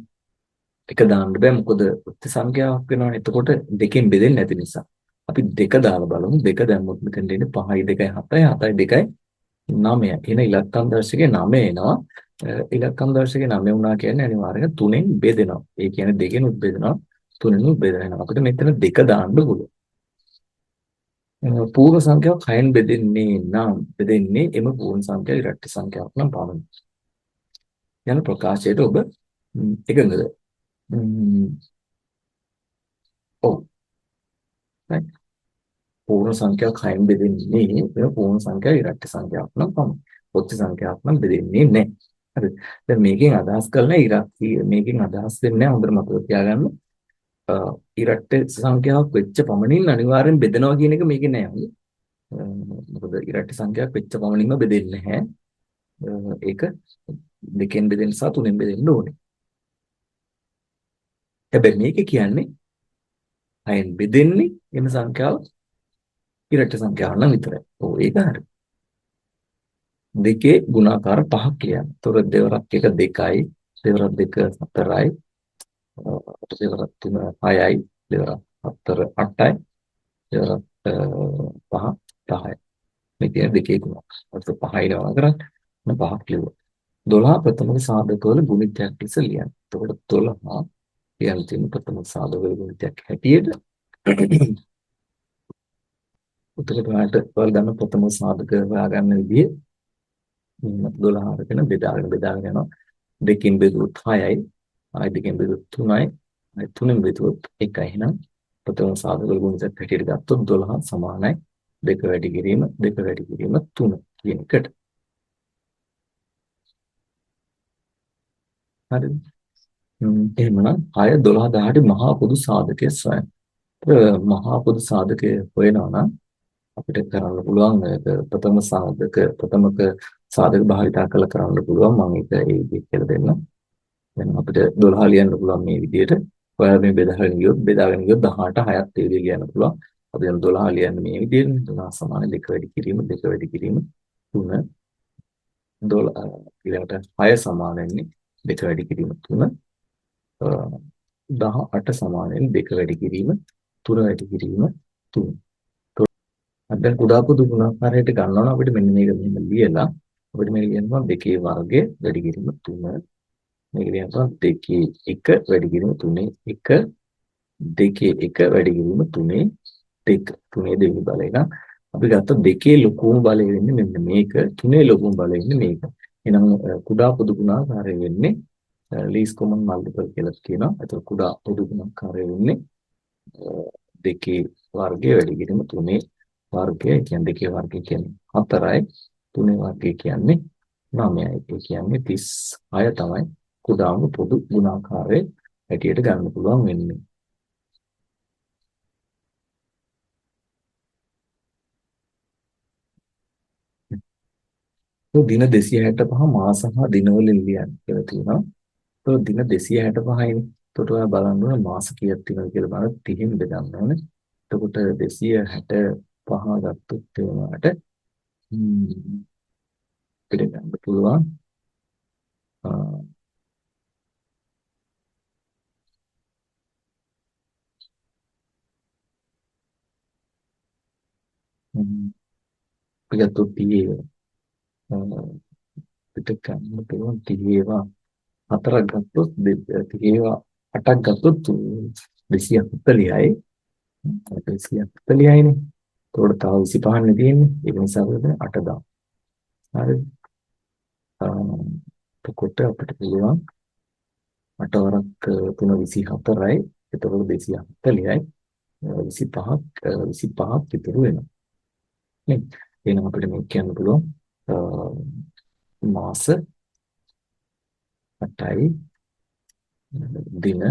එක දාන්න බෑ මොකද ප්‍රති සංඛ්‍යාවක් වෙනවනේ. එතකොට 2කින් බෙදෙන්නේ නැති නිසා. අපි 2 දාලා බලමු. 2 දැම්මොත් මෙතෙන් දෙන්නේ 5යි 2යි 7යි 7යි 2යි 9යි. එන ඉලක්කම් දර්ශකයේ 9 එනවා. ඉලක්කම් දර්ශකයේ 9 වුණා කියන්නේ අනිවාර්යයෙන් 3ෙන් බෙදෙනවා. ඒ කියන්නේ 2කින් උත් බෙදෙනවා 3ෙන් උත් බෙදෙනවා. අපිට මෙතන 2 දාන්න පුළුවන්. පූර්ණ සංඛ්‍යාවක් 6න් බෙදෙන්නේ එම පූර්ණ සංඛ්‍යාව ඉරට්ට සංඛ්‍යාවක් නම් පමණයි. යන ප්‍රකාශයට ඔබ එකඟද? ඔව්. right. පූර්ණ සංඛ්‍යාවක් 6න් බෙදෙන්නේ එම පූර්ණ සංඛ්‍යාව ඉරට්ට සංඛ්‍යාවක් නම් පමණයි. පොත්ති සංඛ්‍යාවක් නම් බෙදෙන්නේ නැහැ. හරි. දැන් මේකෙන් අදහස් කරන්නේ මේකෙන් අදහස් වෙන්නේ හොඳට මතක තියාගන්න. ඉරට්ට සංඛ්‍යාවක් වෙච්ච පමණින් අනිවාර්යෙන් බෙදනවා කියන එක මේකේ නෑ. මොකද ඉරට්ට සංඛ්‍යාවක් වෙච්ච පමණින්ම බෙදෙන්නේ නැහැ. ඒක 2කින් බෙදෙන්න සහ 3ෙන් බෙදෙන්න ඕනේ. හැබැයි මේක කියන්නේ 6න් බෙදෙන්නේ එම සංඛ්‍යාව ඉරට්ට සංඛ්‍යාවක් නම් විතරයි. ඔව් ඒක හරි. දෙකේ ගුණාකාර 5ක් කියන්නේ. ඒතොර දෙවරක් 1 2යි, දෙවරක් 2 4යි, දෙවරක් 3 6යි, දෙවරක් 4 8යි, දෙවරක් 5 10යි. මේ කියන්නේ දෙකේ ගුණාකාර. ඒත් 5යි නම කරන්නේ 5ක් ලියුවා. 12 ප්‍රථම සාධකවල ගුණිතයක් ලෙස ලියන්න. එතකොට 12 කියන තියෙන ප්‍රථම සාධකවල ගුණිතයක් හැටියට උත්තර ඔයාලට ගන්න ප්‍රථම සාධක හොයාගන්න විදිහ 12 අරගෙන බෙදාගෙන යනවා. 2කින් බෙදුවොත් 6යි, ආයි 2කින් බෙදුවොත් 3යි, ආයි 3ෙන් බෙදුවොත් 1යි. එහෙනම් ප්‍රථම සාධකවල ගුණිතයක් හැටියට ගත්තොත් 12 සමානයි 2 වැඩි කිරීම 3 කියන එකට. හරිද? එහෙමනම් 6 12 18 මහා පොදු සාධකයේ සොයන්න. මහා පොදු සාධකය හොයනවා නම් අපිට කරන්න පුළුවන් ප්‍රථමක සාධක භාවිතා කරලා කරන්න පුළුවන්. මම ඒක ඒ විදිහට කියලා දෙන්නම්. දැන් අපිට 12 ලියන්න පුළුවන් මේ විදිහට. ඔයාලා මේ බෙදාගෙන ගියොත් 18 6ක් ඒ විදිහට ලියන්න පුළුවන්. අපි දැන් 12 ලියන්නේ මේ විදිහට. 12 සමාන 2 වැඩි කිරීම 2 වැඩි කිරීම 3 12 ඊළඟට 6 සමාන වෙන්නේ 2 වැඩි කිරීම 3 18 සමාන වෙන්නේ 2 වැඩි කිරීම 3 වැඩි කිරීම 3. දැන් කුඩා පොදු ගුණාකාරයට ගන්නවා අපිට මෙන්න මේක මෙහෙම ලියලා අපිට මේක කියනවා 2 වර්ගය වැඩි කිරීම 3 මේක කියනවා 2 1 වැඩි කිරීම 3 1 2 1 වැඩි කිරීම 3 2 3 දෙවෙනි බලය නම් අපි ගත්ත 2 ලොකුම බලය වෙන්නේ මෙන්න මේක 3 ලොකුම බලය වෙන්නේ මේක. එහෙනම් කුඩා පොදු ගුණාකාරය වෙන්නේ least common multiple කියලා කියනවා. ඒතකොට කුඩා පොදු ගුණාකාරය වෙන්නේ 2 වර්ගය වැඩි කිරීම 3 වර්ගය කියන්නේ 2 වර්ගය කියන්නේ 4යි 3 වර්ගය කියන්නේ 9යි. ඒ කියන්නේ 36 තමයි කුඩාම පොදු ගුණාකාරයේ හැටියට ගන්න පුළුවන් වෙන්නේ. તો දින 265 මාස හා දිනවලින් ලියන්න කියලා තියෙනවා. તો දින 265යිනේ. එතකොට ඔයා බලන්න ඕනේ මාස කීයක් තියෙනවද කියලා බලන්න 30න් බෙදන්න ඕනේ. එතකොට 265 ගත්තොත් එනවාට අපිට ගන්න පුළුවන් අ, ම්, අපි ගත්තොත් 30 අපිට ගන්න පුළුවන් 30 හතරක් ගත්තොත් 30 8ක් ගත්තොත් 240යි. 240යිනේ. එතකොට තව 25 නේ තියෙන්නේ. ඒක නිසා අපිට 8 දාන්න. හරිද? එතකොට අපිට පුළුවන් 8 වරක් 3 24යි. එතකොට 240යි. 25ක් ඉතුරු වෙනවා. නේ? එහෙනම් අපිට මේ කියන්න පුළුවන් මාස 8යි දින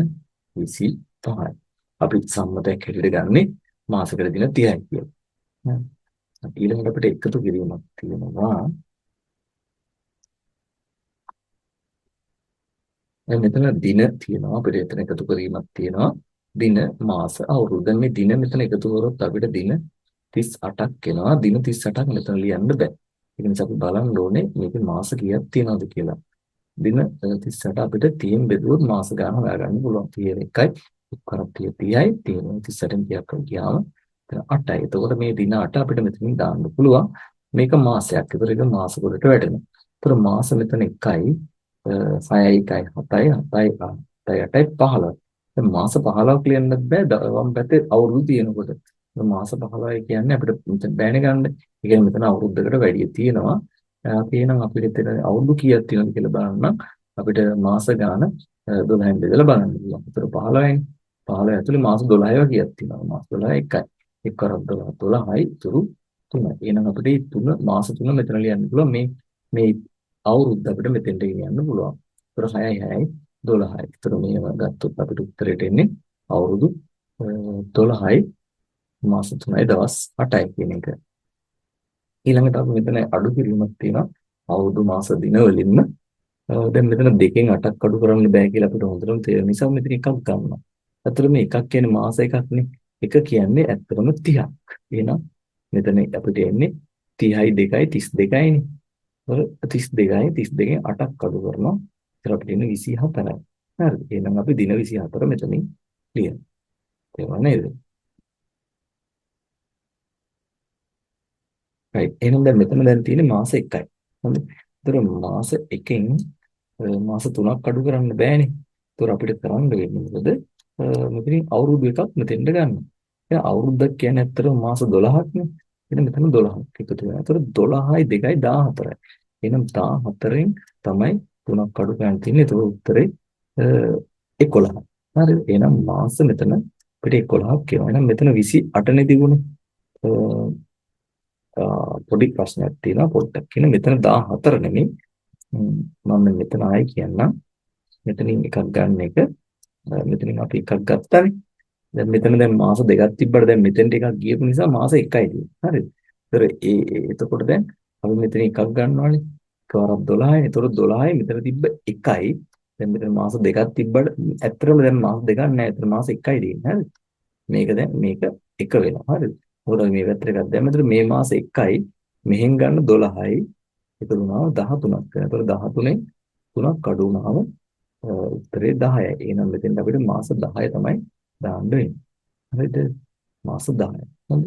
25යි. අපි සම්මතයක් හැටියට ගන්නෙ මාසකට දින 30යි කියලා. හ්ම්. ඊළඟට අපිට එකතු කිරීමක් තියෙනවා. දැන් මෙතන දින තියෙනවා. අපිට එතන එකතු කිරීමක් තියෙනවා. දින මාස අවුරුදු. දැන් මේ දින මෙතන එකතු කරොත් අපිට දින 38ක් එනවා. දින 38ක් මෙතන ලියන්න බෑ. ඒ නිසා අපි බලන්න ඕනේ මේකේ මාස කීයක් තියෙනවද කියලා. දින 38 අපිට 30න් බෙදුවොත් මාස ගාන හොයාගන්න පුළුවන්. 31යි එක්වරක් 30යි 38න් 30ක් ගියාම 8යි. එතකොට මේ දින 8 අපිට මෙතනින් දාන්න පුළුවන්. මේක මාසයක්. ඒතර ඒක මාස වලට වැටෙනවා. ඒතර මාස මෙතන 1යි 6යි 1යි 7යි 7යි 8යි 15යි. දැන් මාස 15ක් ලියන්නත් බෑ වම් පැත්තේ අවුරුදු තියෙනකොට. මාස 15යි කියන්නේ අපිට මෙතන බෑනේ ගන්න. ඒ කියන්නේ මෙතන අවුරුද්දකට වැඩි තියෙනවා. එහෙනම් අපිට එතන අවුරුදු කීයක් තියෙනවද කියලා බලන්න අපිට මාස ගාන 12න් බෙදලා බලන්න පුළුවන්. ඒතර 15යිනේ. 15 ඇතුලේ මාස 12 වගේක් තියෙනවා. මාස 12 එකයි. එක්වරක් 12 12යි ඉතුරු 3යි. එහෙනම් අපිට මේ තුන මාස තුන මෙතන ලියන්න පුළුවන්. මේ අවුරුද්ද අපිට මෙතෙන්ට ගෙනියන්න පුළුවන්. ඒතර 6යි 6යි 12යි. ඒතර මේව ගත්තොත් අපිට උත්තරේට එන්නේ අවුරුදු 12යි මාස 3යි දවස් 8යි කියන එක. ඊළඟට අපි මෙතන අඩු කිරීමක් තියෙනවා. අවුරුදු මාස දින වලින්ම දැන් මෙතන දෙකෙන් 8ක් අඩු කරන්න බෑ කියලා අපිට හොඳටම තේරෙන නිසා මෙතන එකක් ගන්නවා. අතට මේ එකක් කියන්නේ මාස එකක්නේ. එක කියන්නේ ඇත්තටම 30ක්. එහෙනම් මෙතන අපිට එන්නේ 30යි 2යි 32යිනේ. 32යි 32න් 8ක් අඩු කරනවා. ඒතර අපිට එන්නේ 24යි. හරිද? එහෙනම් අපි දින 24 මෙතනින් ලියනවා. තේරුණා නේද? right. එහෙනම් දැන් මෙතන දැන් තියෙන්නේ මාස 1යි. හරිද? ඒතර මාස 1කින් මාස 3ක් අඩු කරන්න බෑනේ. ඒතර අපිට කරන්න වෙන්නේ මොකද? මෙතනින් අවුරුදු එකක් මෙතෙන්ට ගන්න. දැන් අවුරුද්දක් කියන්නේ ඇත්තටම මාස 12ක්නේ. එහෙනම් මෙතන 12ක් එකතු වෙනවා. ඒතර 12යි 2යි 14යි. එහෙනම් 14න් තමයි 3ක් අඩු ගන්න තියෙන්නේ. ඒක උත්තරේ 11යි. හරිද? එහෙනම් මාස මෙතන අපිට 11ක් කියනවා. එහෙනම් මෙතන 28 නේ තිබුණේ. පොඩි ප්‍රශ්නයක් තියෙනවා පොඩ්ඩක් කියන මෙතන 14 නෙමෙයි මම මෙතන ආයි කියන්නම් මෙතනින් එකක් ගන්න එක මෙතනින් අපි එකක් ගත්තානේ දැන් මෙතන දැන් මාස දෙකක් තිබ්බට දැන් මෙතෙන්ට එකක් ගියපු නිසා මාස 1යි තියෙන්නේ හරිද ඒතර එතකොට දැන් අපි මෙතන එකක් ගන්නවානේ එකවරක් 12යි එතකොට 12යි මෙතන තිබ්බ 1යි දැන් මෙතන මාස දෙකක් තිබ්බට ඇත්තටම දැන් මාස දෙකක් නැහැ එතන මාස 1යි තියෙන්නේ හරිද මේක දැන් මේක එක වෙනවා හරිද මොකද මේ පැත්තට එකක් දැම්ම. ඒතර මේ මාස 1යි මෙහෙන් ගන්න 12යි එකතු වුණාම 13ක් වෙනවා. ඒතර 13න් 3ක් අඩු වුණාම උත්තරේ 10යි. එහෙනම් මෙතෙන්ට අපිට මාස 10 තමයි දාන්න වෙන්නේ. හරිද? මාස 10යි. හරිද?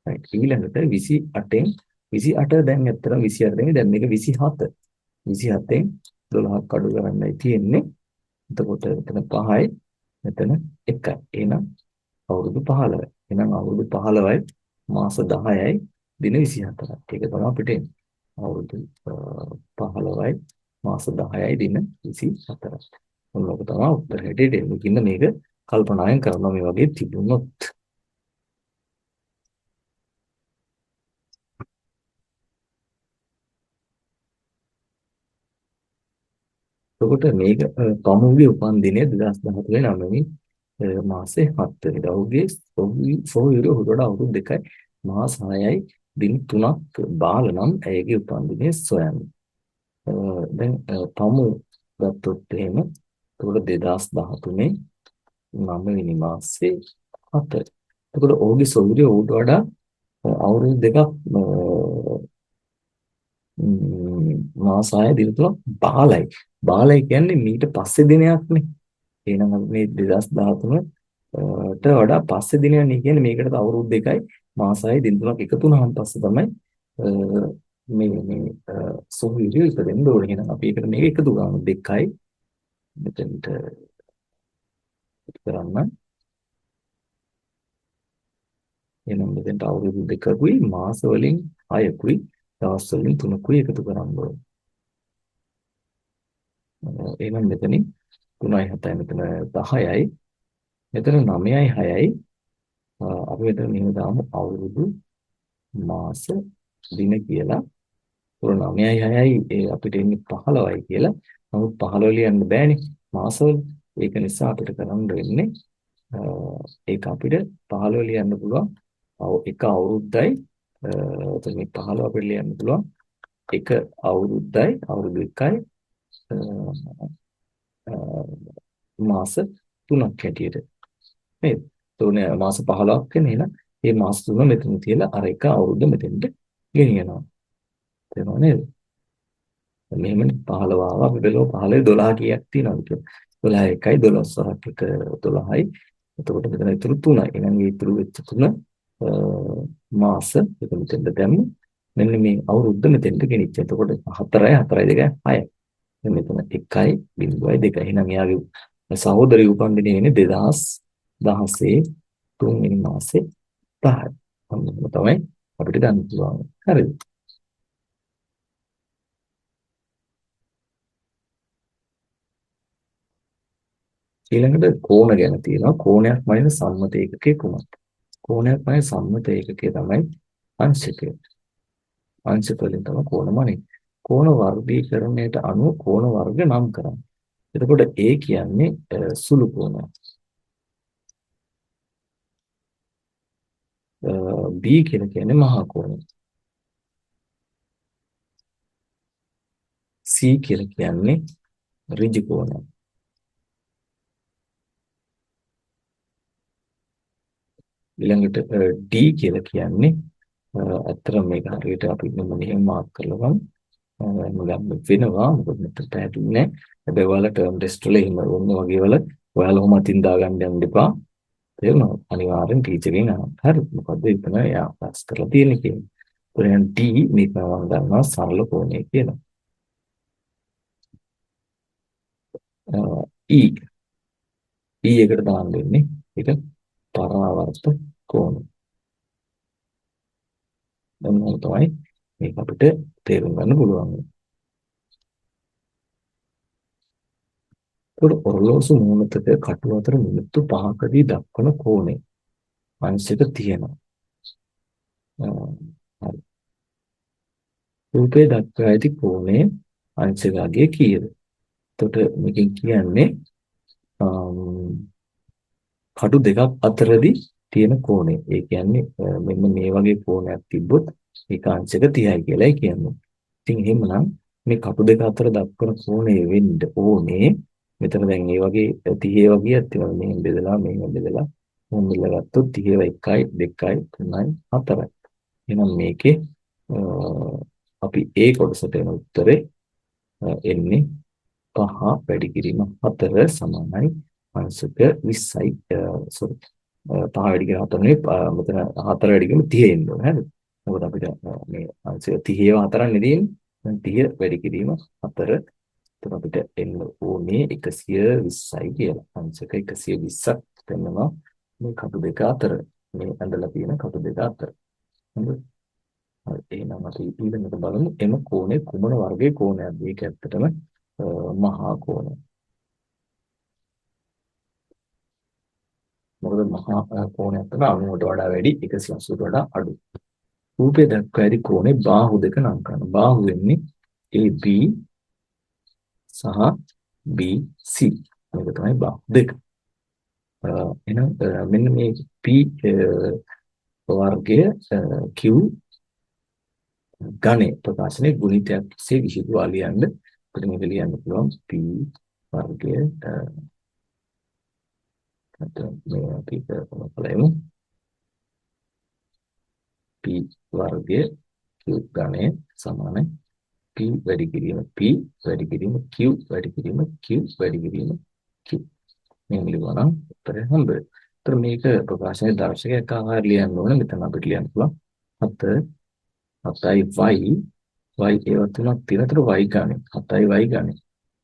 right. ඊළඟට 28න් 28 දැන් ඇත්තටම 28 නෙමෙයි දැන් මේක 27. 27න් 12ක් අඩු කරන්නයි තියෙන්නේ. එතකොට මෙතන 5යි මෙතන 1යි. එහෙනම් අවුරුදු 15යි. එහෙනම් අවුරුදු 15යි මාස 10යි දින 24යි. ඒක තමයි අපිට එන්නේ. අවුරුදු 15යි මාස 10යි දින 24යි. මොනවාද තමයි උත්තරේ දෙන්නේ. කින්න මේක කල්පනායෙන් කරනවා මේ වගේ තිබුණොත්. එතකොට මේක පමුගේ උපන්දිනය 2013 9 මාසේ 7 වෙනිදා. ඔහුගේ සොහොයුරිය ඔහුට වඩා අවුරුදු 2යි මාස 6යි දින 3ක් බාල නම් ඇයගේ උපන්දිනය සොයන්න. දැන් පමු ගත්තොත් එහෙම එතකොට 2013 9 වෙනි මාසේ 7. එතකොට ඔහුගේ සොහොයුරිය ඔහුට වඩා අවුරුදු 2ක් මාස 6 දින 3ක් බාලයි. බාලයි කියන්නේ මීට පස්සේ දිනයක්නේ. එහෙනම් අපි මේ 2013 ට වඩා පස්සේ දිනයක් නේ කියන්නේ මේකට අවුරුදු 2යි මාස 6යි දින 3ක් එකතු වුණාන් පස්සේ තමයි මේ සොහොයුරිය ඉපදෙන්න ඕනේ. එහෙනම් අපි ඒකට මේක එකතු ගාමු 2යි මෙතනට කරන්න. එහෙනම් මෙතනට අවුරුදු 2කුයි මාස වලින් 6කුයි දවස් වලින් 3කුයි එකතු කරන්න ඕනේ. එහෙනම් මෙතනින් 3යි 7යි මෙතන 10යි මෙතන 9යි 6යි අපි මෙතන මෙහෙම දාමු අවුරුදු මාස දින කියලා. උර 9යි 6යි අපිට එන්නේ 15යි කියලා. නමුත් 15 ලියන්න බෑනේ මාසවල. ඒක නිසා අපිට කරන්න වෙන්නේ ඒක අපිට 15 ලියන්න පුළුවන්. එක අවුරුද්දයි එතන මේ 15 අපිට ලියන්න පුළුවන්. එක අවුරුද්දයි අවුරුදු 1යි මාස 3ක් හැටියට. නේද? තුනේ මාස 15ක් වෙන එහෙනම් මේ මාස 3 මෙතන තියලා අර එක අවුරුද්ද මෙතෙන්ට ගෙනියනවා. තේරුණා නේද? මෙහෙමනේ 15 ආවා අපි බැලුවා 15 12 කීයක් තියෙනවද කියලා. 12 1යි 12 1 12යි. එතකොට මෙතන ඉතුරු 3යි. එහෙනම් මේ ඉතුරු වෙච්ච 3 මාස එක මෙතෙන්ට දැම්මු. මෙන්න මේ අවුරුද්ද මෙතෙන්ට ගෙනිච්ච. එතකොට 4යි 4යි 2යි 6යි. මෙතන 1යි 0යි 2යි. එහෙනම් එයාගේ සහෝදරි උපන්දිනේ වෙන්නේ 2016 3 වෙනි මාසේ 10යි. ඔන්න තමයි අපිට ගන්න පුළුවන්. හරිද? ඊළඟට කෝණ ගැන තියෙනවා. කෝණයක් මනින සම්මත ඒකකයේ කුමක්ද? කෝණයක් මනින සම්මත ඒකකයේ තමයි අංශකය. අංශක වලින් තමයි කෝණ මනින්නේ. කෝණ වර්ගීකරණයට අනුව කෝණ වර්ග නම් කරන්නේ. එතකොට A කියන්නේ සුළු කෝණයක්. B කියලා කියන්නේ මහා කෝණය. C කියලා කියන්නේ ඍජු කෝණය. ඊළඟට D කියලා කියන්නේ අතරම මේක හරියට අපි මෙහෙම මාක් කරලා ගමු වෙනවා. මොකද මෙතන පැහැදිලි නෑ. හැබැයි ඔයාලා ටර්ම් ටෙස්ට් වල එහෙම ඔන්න වගේ වල ඔයාලා ඔහොම අතින් දාගන්න යන්න එපා. තේරුණාද? අනිවාර්යෙන් ටීචර්ගෙන් අහන්න. හරි. මොකද එතන එයා පාස් කරලා තියෙන්නේ කියන්නේ. එහෙනම් D මේක මම ගන්නවා සරල කෝණය කියලා. E එකට දාන්න වෙන්නේ ඒක පරාවර්ත කෝණය. දැන් තමයි මේක අපිට තේරුම් ගන්න පුළුවන්. ඒක ඔරලෝසු මූණතක කටු අතර මිනිත්තු 5කදී දක්වන කෝණය අංශක තියෙනවා. හරි. රූපේ දක්වා ඇති කෝණය අංශකයේ කීයද? එතකොට මේකෙන් කියන්නේ කටු දෙකක් අතරදී තියෙන කෝණය. ඒ කියන්නේ මෙන්න මේ වගේ කෝණයක් තිබ්බොත් ඒක අංශක 30යි කියලායි කියන්නේ. ඉතින් එහෙමනම් මේ කටු දෙක අතර දක්වන කෝණය වෙන්න ඕනේ. මෙතන දැන් මේ වගේ 30 වගේක් තියෙනවා. මෙහෙන් බෙදලා මෙහෙන් බෙදලා මොන් බෙදලා ගත්තොත් 30 1යි 2යි 3යි 4යි. එහෙනම් මේකේ අපි A කොටසට එන උත්තරේ එන්නේ 5 වැඩි කිරීම 4 සමානයි අංශක 20යි. සෝරි 5 වැඩි කිරීම 4 නෙවෙයි මෙතන 4 වැඩි කිරීම 30 එන්න ඕනේ. හරිද? මොකද අපිට මේ අංශක 30 4ක් නෙදී. දැන් 30 වැඩි කිරීම 4 එතකොට අපිට එන්න ඕනේ 120යි කියලා. අංශක 120ක් වෙනවා මේ කටු දෙක අතර. මේ ඇඳලා තියෙන කටු දෙක අතර. හරිද? හරි. එහෙනම් අපි ඊළඟට බලමු එම කෝණය කුමන වර්ගයේ කෝණයක්ද? ඒක ඇත්තටම මහා කෝණය. මොකද මහා කෝණයක් තමයි 90ට වඩා වැඩි 180ට වඩා අඩු. රූපේ දක්වා ඇති කෝණේ බාහුව දෙක නම් කරනවා. බාහුව වෙන්නේ AB සහ B C මේක තමයි බා දෙක. එහෙනම් මෙන්න මේ P වර්ගය Q ගණේ ප්‍රකාශනයේ ගුණිතයක් සේ විහිදුවා ලියන්න. අපිට මේක ලියන්න පුළුවන් P වර්ගය මේ අපි බලමු P වර්ගය Q ගණය සමානයි P වැඩි කිරීම P වැඩි කිරීම Q වැඩි කිරීම Q වැඩි කිරීම Q මේ ලියනවා නම් උත්තරය හම්බ වෙනවා. ඒතර මේක ප්‍රකාශනයේ දර්ශකයක් ආකාරයට ලියන්න ඕනේ. මෙතන අපිට ලියන්න පුළුවන් 7යි y ඒවත් තුනක් තියෙන. ඒතර y ගණය 7යි y ගණය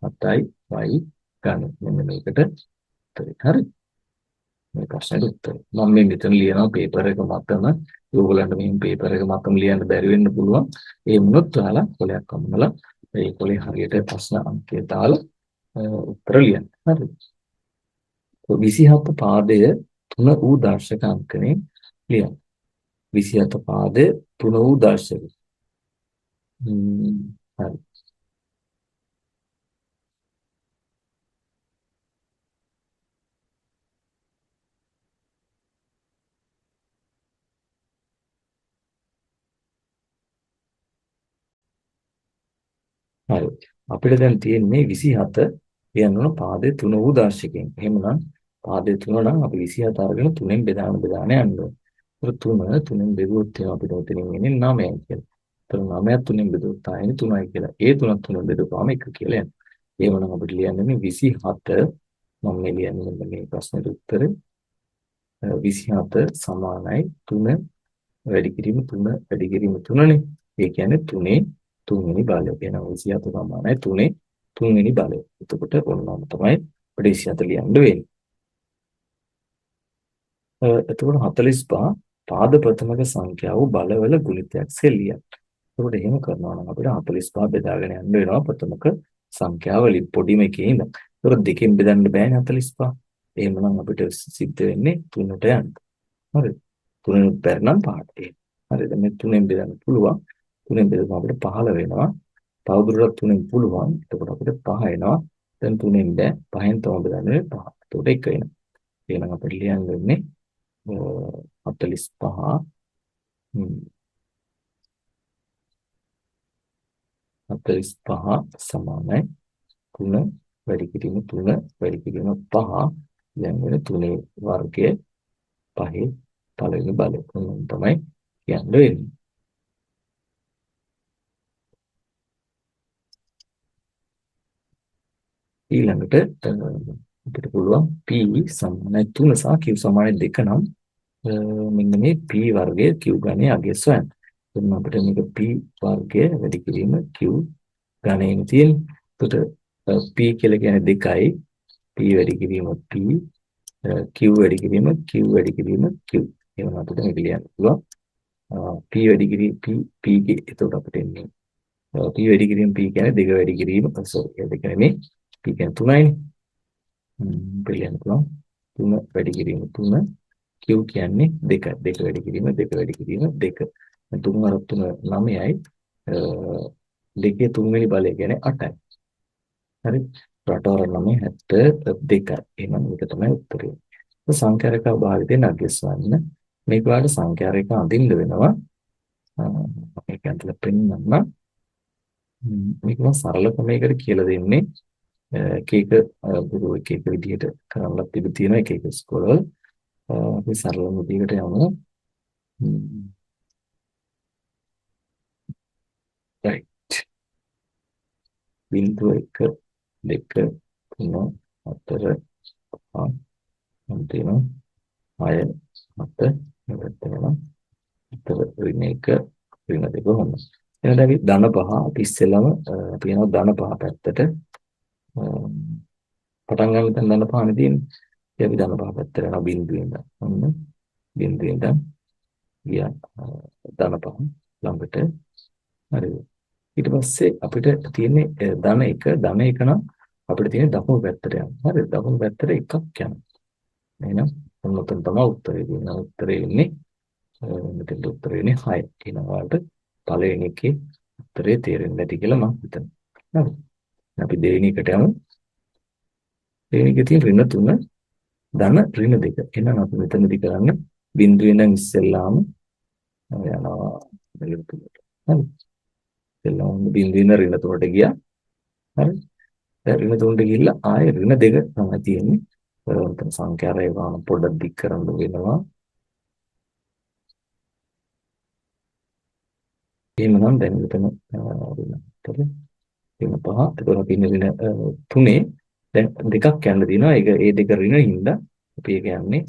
7යි y ගණය මෙන්න මේකට උත්තරය. හරි. මේ ප්‍රශ්නෙට උත්තරය. මම මේ මෙතන ලියනවා පේපර් එක මතම. ඕගොල්ලන්ට මේ පේපර් එක මතම ලියන්න බැරි වෙන්න පුළුවන්. ඒ වුණොත් ඔයාලා කොලයක් අමුණලා ඒ කොලේ හරියට ප්‍රශ්න අංකය දාලා උත්තර ලියන්න. හරි. 27 පාදය 3 වූ දර්ශක අංකනේ ලියන්න. 27 පාදය 3 වූ දර්ශක. හරි. හරි. අපිට දැන් තියෙන්නේ 27 කියන්න ඕන පාදේ 3 වූ දර්ශකයෙන්. එහෙමනම් පාදේ 3 නම් අපි 27 අරගෙන 3ෙන් බෙදාන යන්න ඕන. ඒක 3ෙන් බෙදුවොත් අපිට උතනින් එන්නේ 9යි කියලා. ඒතර 9ක් 3ෙන් බෙදුවොත් ආයෙත් 3යි කියලා. ඒ 3ක් 3ෙන් බෙදුවාම 1 කියලා යනවා. එහෙමනම් අපිට ලියන්න මේ 27 මම මේ ලියන්නේ මේ ප්‍රශ්නෙට උත්තරේ 27 සමානයි 3 වැඩි කිරීම 3 වැඩි කිරීම 3නේ. ඒ කියන්නේ 3 තුන්වෙනි බලය. එහෙනම් 27 සමානයි 3 තුන්වෙනි බලය. එතකොට ඔන්නම තමයි අපිට 27 ලියන්න වෙන්නේ. එතකොට 45 පාද ප්‍රථමක සංඛ්‍යාව බලවල ගුණිතයක් සෙල්ලියක්. එතකොට එහෙම කරනවා නම් අපිට 45 බෙදාගෙන යන්න වෙනවා ප්‍රථමක සංඛ්‍යාව වලින් පොඩිම එකේ ඉඳන්. එතකොට දෙකෙන් බෙදන්න බෑනේ 45. එහෙමනම් අපිට සිද්ධ වෙන්නේ 3ට යන්න. හරිද? 3න් බැරි නම් 5ට. හරිද? මේ 3න් බෙදන්න පුළුවන්. 3න් බෙදුවම අපිට 15 වෙනවා. තවදුරටත් 3න් පුළුවන්. එතකොට අපිට 5 එනවා. දැන් 3න් බෑ. 5න් තමයි බෙදන්නේ 5. එතකොට 1 වෙනවා. එහෙනම් අපිට ලියන්න වෙන්නේ 45 45 සමානයි 3 වැඩි කිරීම 3 වැඩි කිරීම 5 දැන් වෙන 3 වර්ගය 5 පළවෙනි බලය. තමයි කියන්න වෙන්නේ. ඊළඟට අපිට පුළුවන් p සමානයි 3 සහ q සමානයි 2 නම් මෙන්න මේ p වර්ගය q ගණයේ අගය සොයන්න. එතන අපිට මේක p වර්ගය වැඩි කිරීම q ගණයෙන් තියෙන්නේ. එතකොට p කියලා කියන්නේ 2යි p වැඩි කිරීම p q වැඩි කිරීම q වැඩි කිරීම q. එහෙනම් අපිට මේක ලියන්න පුළුවන් p වැඩි කිරීම p ගේ එතකොට අපිට එන්නේ p වැඩි කිරීම p කියන්නේ 2 වැඩි කිරීම sorry 2 නෙමෙයි p කියන්නේ 3යිනේ. පිළියන්න පුළුවන් 3 වැඩි කිරීම 3 q කියන්නේ 2 2 වැඩි කිරීම 2 වැඩි කිරීම 2 3 අර 3 9යි දෙකේ තුන්වෙනි බලය කියන්නේ 8යි. හරි 8 වර 9 72යි. එහෙනම් මේක තමයි උත්තරය. සංඛ්‍යා රේඛා භාවිතයෙන් අගයස්වන්න මේක වලට සංඛ්‍යා රේඛා අඳින්න වෙනවා. මේක ඇතුළේ පෙන්නන්න මේක මම සරල ක්‍රමයකට කියලා දෙන්නේ. එක එක විදිහට කරන්නත් ඉඩ තියෙනවා එක එක ස්කෝලවල. අපි සරල විදිහකට යමු. right 1 2 3 4 5 6 7 ඍණ 1 ඍණ 2 හොම. එහෙනම් අපි ධන පහ අපි ඉස්සෙල්ලම අපි යනවා ධන පහ පැත්තට. පටන් ගන්න තැන ධන පහනේ තියෙන්නේ. ඉතින් අපි ධන පහ පැත්තට යනවා බිඳුවෙන් ඉඳන්. ඔන්න බිඳුවෙන් ඉඳන් ගියා ධන පහ ළඟට. හරිද? ඊට පස්සේ අපිට තියෙන්නේ ධන 1 ධන 1 නම් අපිට තියෙන්නේ දකුණු පැත්තට යන්න. හරිද? දකුණු පැත්තට එකක් යනවා. එහෙනම් මොනතන තමයි උත්තරේ දෙන්නේ. උත්තරේ ඉන්නේ මෙතන උත්තරේ ඉන්නේ 6. එහෙනම් ඔයාලට පළවෙනි එකේ උත්තරේ තේරෙන්නේ නැති කියලා මම හිතනවා. හරි. අපි දෙවෙනි එකට යමු. දෙවෙනි එකේ තියෙන ඍණ 3 ධන ඍණ 2. එහෙනම් අපි මෙතනදී කරන්නේ බිඳුවේ නම් ඉස්සෙල්ලාම යනවා මෙලෙස තුනට. හරි. ඉස්සෙල්ලාම බිඳුවේ නම් ඍණ 3ට ගියා. හරි. දැන් ඍණ 3ට ගිහිල්ලා ආයේ ඍණ 2 තමයි තියෙන්නේ. මෙතන සංඛ්‍යා රේඛාව පොඩ්ඩක් දික් කරන්න වෙනවා. එහෙමනම් දැන් මෙතන ඍණ 5 එතකොට අපි ඉන්නේ ඍණ 3 දැන් දෙකක් යන්න දිනවා. ඒක ඒ දෙක ඍණ හින්දා අපි කියන්නේ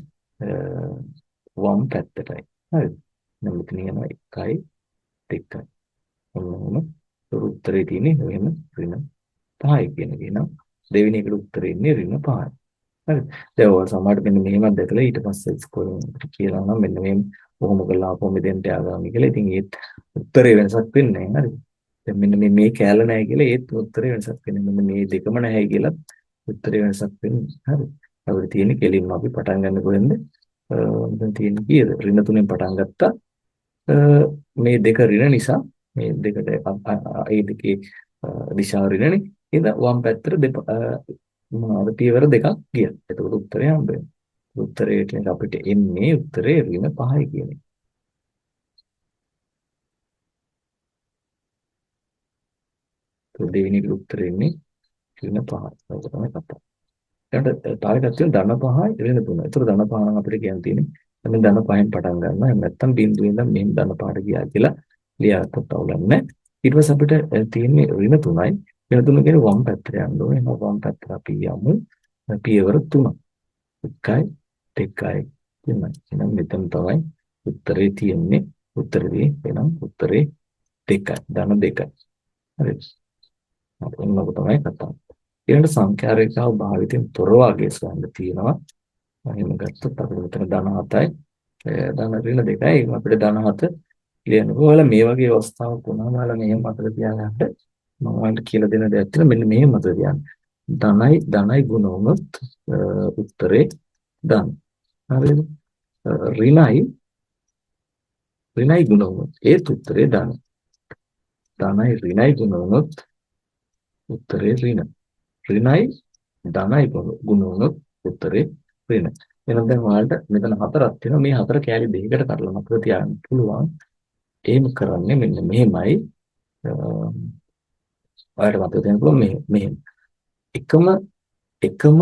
වම් පැත්තටයි. හරිද? දැන් මෙතන යනවා 1යි 2යි. ඔන්න උත්තරේ තියෙන්නේ වෙන ඍණ 5යි කියන එක. එහෙනම් දෙවෙනි එකට උත්තරේ ඉන්නේ ඍණ 5යි. හරි. දැන් ඔය සමහරට මෙන්න මෙහෙමත් දැකලා ඊට පස්සේ ඉස්කෝලේ කියලා නම් මෙන්න මෙහෙම කොහොම කළා කොහොම දෙන්න යාගාමි කියලා. ඉතින් ඒත් උත්තරේ වෙනසක් වෙන්නේ නැහැ. හරි. දැන් මෙන්න මේ කෑල්ල නැහැ කියලා ඒත් උත්තරේ වෙනසක් වෙන්නේ. මෙන්න මේ දෙකම නැහැ කියලා උත්තරේ වෙනසක් වෙන්නේ. හරි. අපිට තියෙන්නේ කෙලින්ම අපි පටන් ගන්න කොහෙන්ද? දැන් තියෙන්නේ කීයද? ඍණ 3ෙන් පටන් ගත්තා. මේ දෙක ඍණ නිසා මේ දෙකට ඒ දෙකේ දිශාව ඍණනේ. එහෙනම් වම් පැත්තට මොනවාද පියවර දෙකක් ගියා. එතකොට උත්තරේ හම්බ වෙනවා. උත්තරේට අපිට එන්නේ උත්තරේ ඍණ 5යි කියන එක. ඒ දෙවෙනි උත්තරේ එන්නේ ඍණ 5යි. ඒක තමයි කතාව. ඊට තව එකක් තියෙනවා ධන 5යි ඍණ 3යි. ඒතර ධන 5 නම් අපිට කියන්න තියෙන්නේ මේ ධන 5ෙන් පටන් ගන්නවා. එහෙම නැත්නම් බිඳුවේ ඉඳන් මෙහෙම ධන 5ට ගියා කියලා ලියාගත්තොත් අවුලක් නැහැ. ඊට පස්සේ අපිට තියෙන්නේ ඍණ 3යි. ඍණ 3 කියන්නේ වම් පැත්තට යන්න ඕනේ. එහෙනම් වම් පැත්තට අපි යමු. පියවර 3. 1යි 2යි 3යි. එහෙනම් මෙතන තමයි උත්තරේ තියෙන්නේ. උත්තරේ එහෙනම් උත්තරේ 2යි. ධන 2යි. හරිද? ඔන්නක තමයි කතාව. ඊළඟ සංඛ්‍යා රේඛාව භාවිතයෙන් තොරව අගය සොයන්න තියෙනවා. එහෙම ගත්තොත් අපිට මෙතන ධන 7යි ධන ඍණ 2යි අපිට ධන 7 ලියනකොට ඔයාලා මේ වගේ අවස්ථාවක් වුණාම ඔයාලා මෙහෙම මතක තියාගන්න මම ඔයාලට කියලා දෙන දෙයක් තියෙනවා මෙන්න මෙහෙම මතක තියාගන්න. ධනයි ගුණ වුණොත් උත්තරේ ධන. හරිද? ඍණයි ගුණ වුණොත් ඒත් උත්තරේ ධන. ධනයි ඍණයි ගුණ වුණොත් උත්තරේ ඍණ. ඍණයි ධනයි ගුණ වුණොත් උත්තරේ ඍණ. එහෙනම් දැන් ඔයාලට මෙතන හතරක් තියෙනවා. මේ හතර කෑලි දෙකකට කඩලා මතක තියාගන්න පුළුවන්. එහෙම කරන්නේ මෙන්න මෙහෙමයි. ඔයාලට මතක තියාගන්න පුළුවන් මෙහෙම. එකම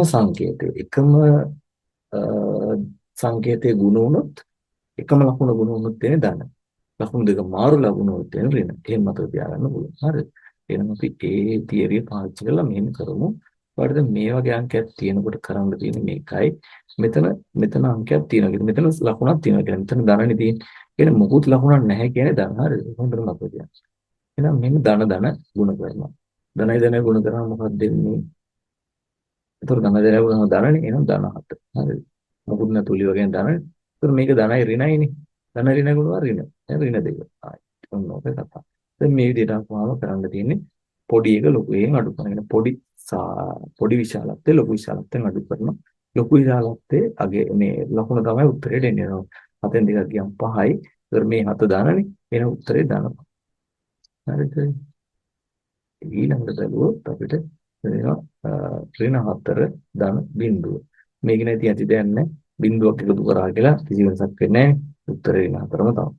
සංකේතයේ ගුණ වුණොත් එකම ලකුණ ගුණ වුණොත් තියෙන ධන. ලකුණු දෙක මාරු ලකුණු වුණොත් තියෙන ඍණ. එහෙම මතක තියාගන්න පුළුවන්. හරිද? එහෙනම් අපි ඒ තියරිය පාවිච්චි කරලා මෙහෙම කරමු. ඔයාලට මේ වගේ අංකයක් තියෙනකොට කරන්න තියෙන්නේ මේකයි. මෙතන අංකයක් තියෙනවා. මෙතන ලකුණක් තියෙනවා. මෙතන ධනනේ තියෙන්නේ. කියන්නේ මොකුත් ලකුණක් නැහැ කියන්නේ ධන. හරිද? හොඳට මතක තියාගන්න. එහෙනම් මෙන්න ධන ගුණ කරනවා. ධනයි ගුණ කරාම මොකක්ද දෙන්නේ? ඒතර ධනයි ගුණ ධනනේ. එහෙනම් ධන 7. හරිද? මොකුත් නැතුලි වගේ ධනනේ. ඒතර මේක ධනයි ඍණයිනේ. ධන ඍණ ගුණවා ඍණ. දැන් ඍණ 2. ආයි. ඔන්න ඔක කතාව. දැන් මේ විදිහට අපහාම කරන්න තියෙන්නේ පොඩි එක ලොකු එකෙන් අඩු කරන. පොඩි විශාලත්වය ලොකු විශාලත්වයෙන් අඩු කරනවා. ලොකු විශාලත්වයේ අගේ මේ ලකුණ තමයි උත්තරේ දෙන්නේ. හතෙන් දෙකක් ගියම් 5යි. ඒතර මේ 7 දානනේ. එහෙනම් උත්තරේ දාන 5. හරිද? ඊළඟට බැලුවොත් අපිට වෙනවා ඍණ 4 ධන බිඳුව. මේක නැති ඇති දැන් නැහැ. බිඳුවක් එකතු කරා කියලා කිසි වෙනසක් වෙන්නේ නැහැ. උත්තරේ ඍණ 4ම තමයි.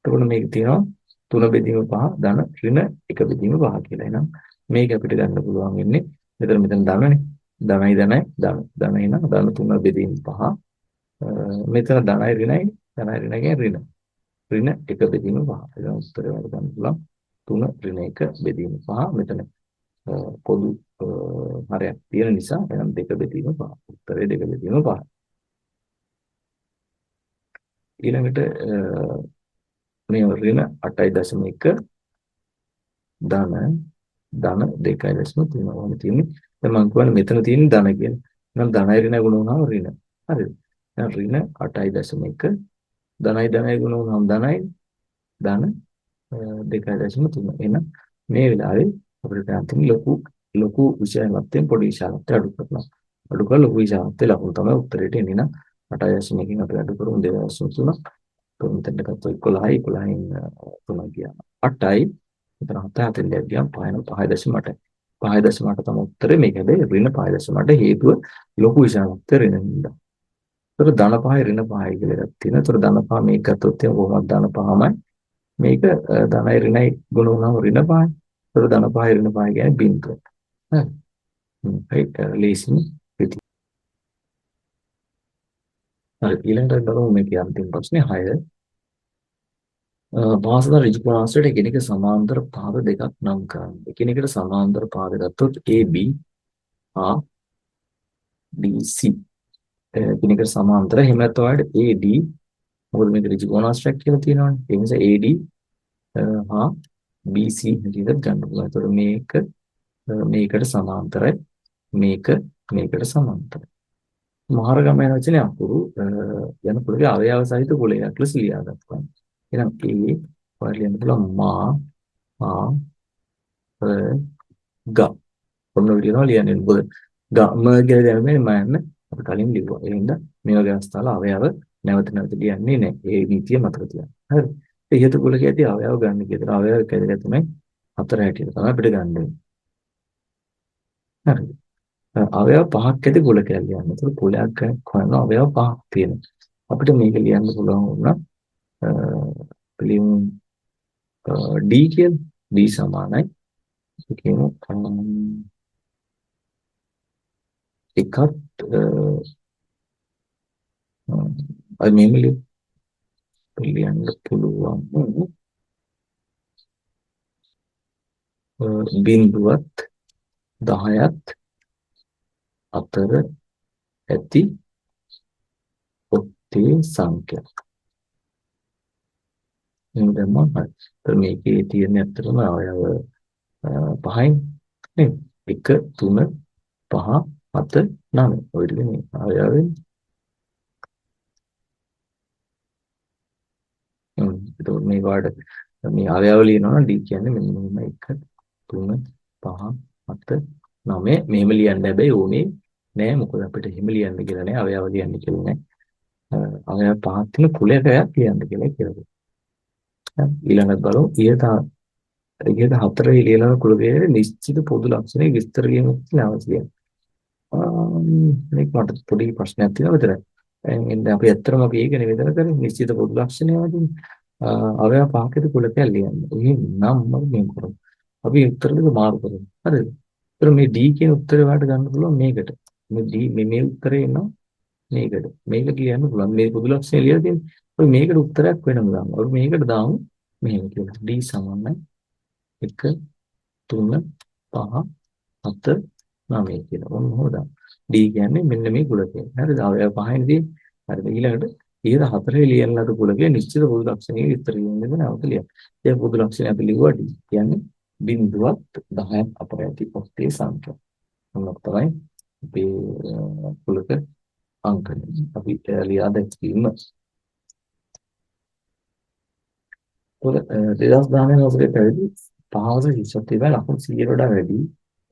එතකොට මේක තියෙනවා 3 බෙදීම 5 ධන ඍණ 1 බෙදීම 5 කියලා. එහෙනම් මේක අපිට ගන්න පුළුවන් වෙන්නේ මෙතන ධනනේ. ධනයි ධන එහෙනම් ධන 3 බෙදීම 5. මෙතන ධනයි ඍණයි කියන්නේ ඍණ 1 බෙදීම 5. එහෙනම් උත්තරේ වල ගන්න පුළුවන් 3 ඍණ 1 බෙදීම 5. මෙතන පොදු හරයක් තියෙන නිසා එහෙනම් 2 බෙදීම 5. උත්තරේ 2 බෙදීම 5. ඊළඟට මේ ඍණ 8.1 ධන 2.3 වගේ තියෙන්නේ. දැන් මම කියන්නේ මෙතන තියෙන ධන කියන. එහෙනම් ධනයි ඍණයි ගුණ වුණාම ඍණ. හරිද? දැන් ඍණ 8.1 ධනයි ගුණ වුණාම ධන 2.3. එහෙනම් මේ වෙලාවේ අපිට දැන් ලොකු විශාලත්වයෙන් පොඩි විශාලත්වයට අඩු කරනවා. අඩු කරලා ලොකු විශාලත්වයේ ලකුණු තමයි උත්තරේට එන්නේ. නම් 8.1කින් අපි අඩු කරමු 2.3. මෙතන ගත්තොත් 11යි 11න් 3 ගියා 8යි මෙතන 7 දෙයක් ගියා 5.8. 5.8 තමයි උත්තරේ. මේක හැබැයි ඍණ 5.8 හේතුව ලොකු විශාලත්වය ඍණ නින්දා. ඒතර ධන 5යි ඍණ 5යි කියලා එකක් තියෙනවා. ඒතර ධන 5 මේක ගත්තොත් එහෙනම් කොහොමද ධන 5මයි මේක ධනයි ඍණයි ගුණ වුණාම ඍණ 5යි. ඒතර ධන 5යි ඍණ 5යි කියන්නේ බිංදුව. හරි. ඒක ලේසින් පිටි. හරි ඊළඟට බලමු මේකේ අන්තිම ප්‍රශ්නේ 6. භාෂා ඍජුකෝණාශ්‍රයට එකිනෙක සමාන්තර පාද දෙකක් නම් කරන්න. එකිනෙකට සමාන්තර පාද ගත්තොත් AB හා BC එකිනෙකට සමාන්තර. එහෙම නැත්නම් ඔයාලට AD මොකද මේක ඍජුකෝණාශ්‍රයක් කියලා තියෙනවානේ. ඒ නිසා AD හා BC හැටියට ගන්න පුළුවන්. ඒතකොට මේක මේකට සමාන්තරයි. මේක මේකට සමාන්තරයි. මහරගම යන වචනේ අකුරු යන කුලගේ අවයව සහිත කුලයක් ලෙස ලියා ගන්නවා. එහෙනම් ඒ ඔයාලා ලියන්න පුළුවන් මා ග ඔන්න විදිහට ලියන්නේ. මොකද ගම කියලා දැනගන්නේ මම අපි කලින් ලිව්වා. ඒ හින්දා මේ වගේ අවස්ථාවල අවයව නැවත නැවත ලියන්නේ නැහැ. ඒ නීතිය මතක තියාගන්න. හරි. ඒ ඉහත කුලකයේදී අවයව ගන්න කියන අවයව කැදලා තමයි හතර හැටියට තමයි අපිට ගන්න වෙන්නේ. හරි. අවයව පහක් ඇති කුලකයක් ලියන්න. ඒක කුලයක් හොයන අවයව පහක් තියෙනවා. අපිට මේක ලියන්න පුළුවන් වුණා පිළිම D කියන D සමානයි කියමු එකත් අය මෙමෙලි ලියන්න පුළුවන් බිඳුවත් 10ත් අතර ඇති ඔත්තේ සංඛ්‍යා. එහෙනම් මම මේකේ තියෙන ඇත්තටම අවයව 5යි නේ 1 3 5 7 9 ඔය ටික නේ අවයවෙන්. ඒතකොට මේ වාඩ මේ අවයව ලියනවා නම් D කියන්නේ මෙන්න මෙහෙම 1 3 5 7 9 මෙහෙම ලියන්න හැබැයි ඕනේ නෑ මොකද අපිට එහෙම ලියන්න කියලා නෑ අවයව ලියන්න කියලා නෑ. අවයව පහක් තියෙන කුලයක ලියන්න කියලා කියනවා. ඊළඟට බලමු ඊට හතරේ ලියන කුලකයේ නිශ්චිත පොදු ලක්ෂණ විස්තර ලියන්න කියලා අවශ්‍යයි. මේක මට පොඩි ප්‍රශ්නයක් තියෙනවා විතරයි. එන්නේ අපි ඇත්තටම අපි ඒක නිවේදනය කරන්නේ නිශ්චිත පොදු ලක්ෂණය වලින් අවයව පහකද කුලකයක් ලියන්න. එහෙනම් මම මේ කරමු. අපි උත්තර දෙක මාරු කරමු. හරිද? ඒතර මේ D කියන උත්තරේ වලට ගන්න පුළුවන් මේකට. මේ D මේ උත්තරේ එනවා මේකට. මේක කියන්න පුළුවන්. මේ පොදු ලක්ෂණය ලියලා තියෙන්නේ. අපි මේකට උත්තරයක් වෙනම දාමු. අපි මේකට දාමු මෙහෙම කියලා. D සමානයි 1 3 5 7 9 කියලා. ඔන්න හොදා. D කියන්නේ මෙන්න මේ කුලකය. හරිද? අවයව පහෙන්දී. හරිද? ඊළඟට ඊට හතරේ ලියන ලද කුලකයේ නිශ්චිත පොදු ලක්ෂණයේ විතර ලියන්නේ නැවත ලියන්න. ඒ පොදු ලක්ෂණය අපි ලිව්වා D කියන්නේ බිඳුවත් 10ක් අතර ඇති ඔත්තේ සංඛ්‍යාව. මොනක් තමයි අපේ කුලක අංකය. අපි ලියා දැක්වීම. පොද 2019 වසරේ පැවිදි පහවස ශිෂ්‍යත්වයේ ලකුණු 100ට වඩා වැඩි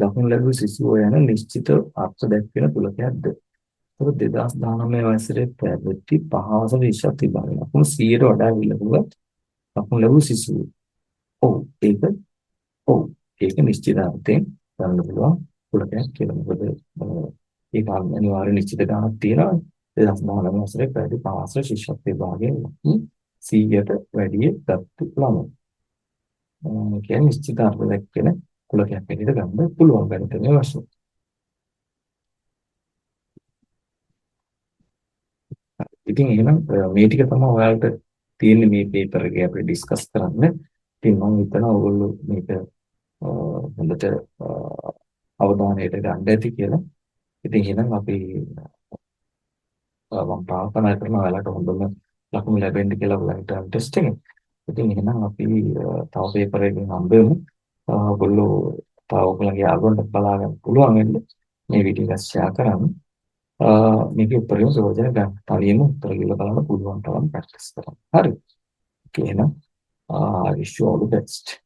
ලකුණු ලැබූ සිසුවෝ යන නිශ්චිත අර්ථ දැක්වෙන කුලකයක්ද? ඒක 2019 වසරේ පැවිදි පහවස ශිෂ්‍යත්වයේ ලකුණු 100ට වඩා ලකුණු ලැබූ සිසුවෝ. ඒක නිශ්චිත අර්ථයෙන් ගන්න පුළුවන් කුලකයක් කියලා. මොකද ඒක අනිවාර්ය නිශ්චිත ගණනක් තියෙනවා. 2019 වසරේ පැවිදි පහවස ශිෂ්‍යත්වයේ භාගයෙන් 100ට වැඩි ගත්තු ළමයි. කියන්නේ නිශ්චිත අර්ථ දැක්වෙන කුලකයක් හැටියට ගන්න පුළුවන් ගණිතමය වශයෙන්. ඉතින් එහෙනම් මේ ටික තමයි ඔයාලට තියෙන්නේ මේ පේපර් එකේ අපිට ඩිස්කස් කරන්න. ඉතින් මම හිතනවා ඔයගොල්ලෝ මේක හොඳට අවධානයට ගන්න ඇති කියලා. ඉතින් එහෙනම් අපි මම ප්‍රාර්ථනා කරනවා ඔයාලට හොඳම ලකුණු ලැබෙන්න කියලා ඔයාලට ටෙස්ට් එකේ. ඉතින් එහෙනම් අපි තව පේපර් එකකින් හම්බෙමු. ඔයගොල්ලෝ තව ඔයගොල්ලන්ගේ යාළුවන්ට බලා ගන්න පුළුවන් වෙන්න මේ වීඩියෝ එක ෂෙයා කරන්න. මේක උත්තරියම සෝජන ගන්න. තනියම උත්තර කියලා බලන්න පුළුවන් තරම් ප්‍රැක්ටිස් කරන්න. හරි. Okay එහෙනම් I wish you all the best.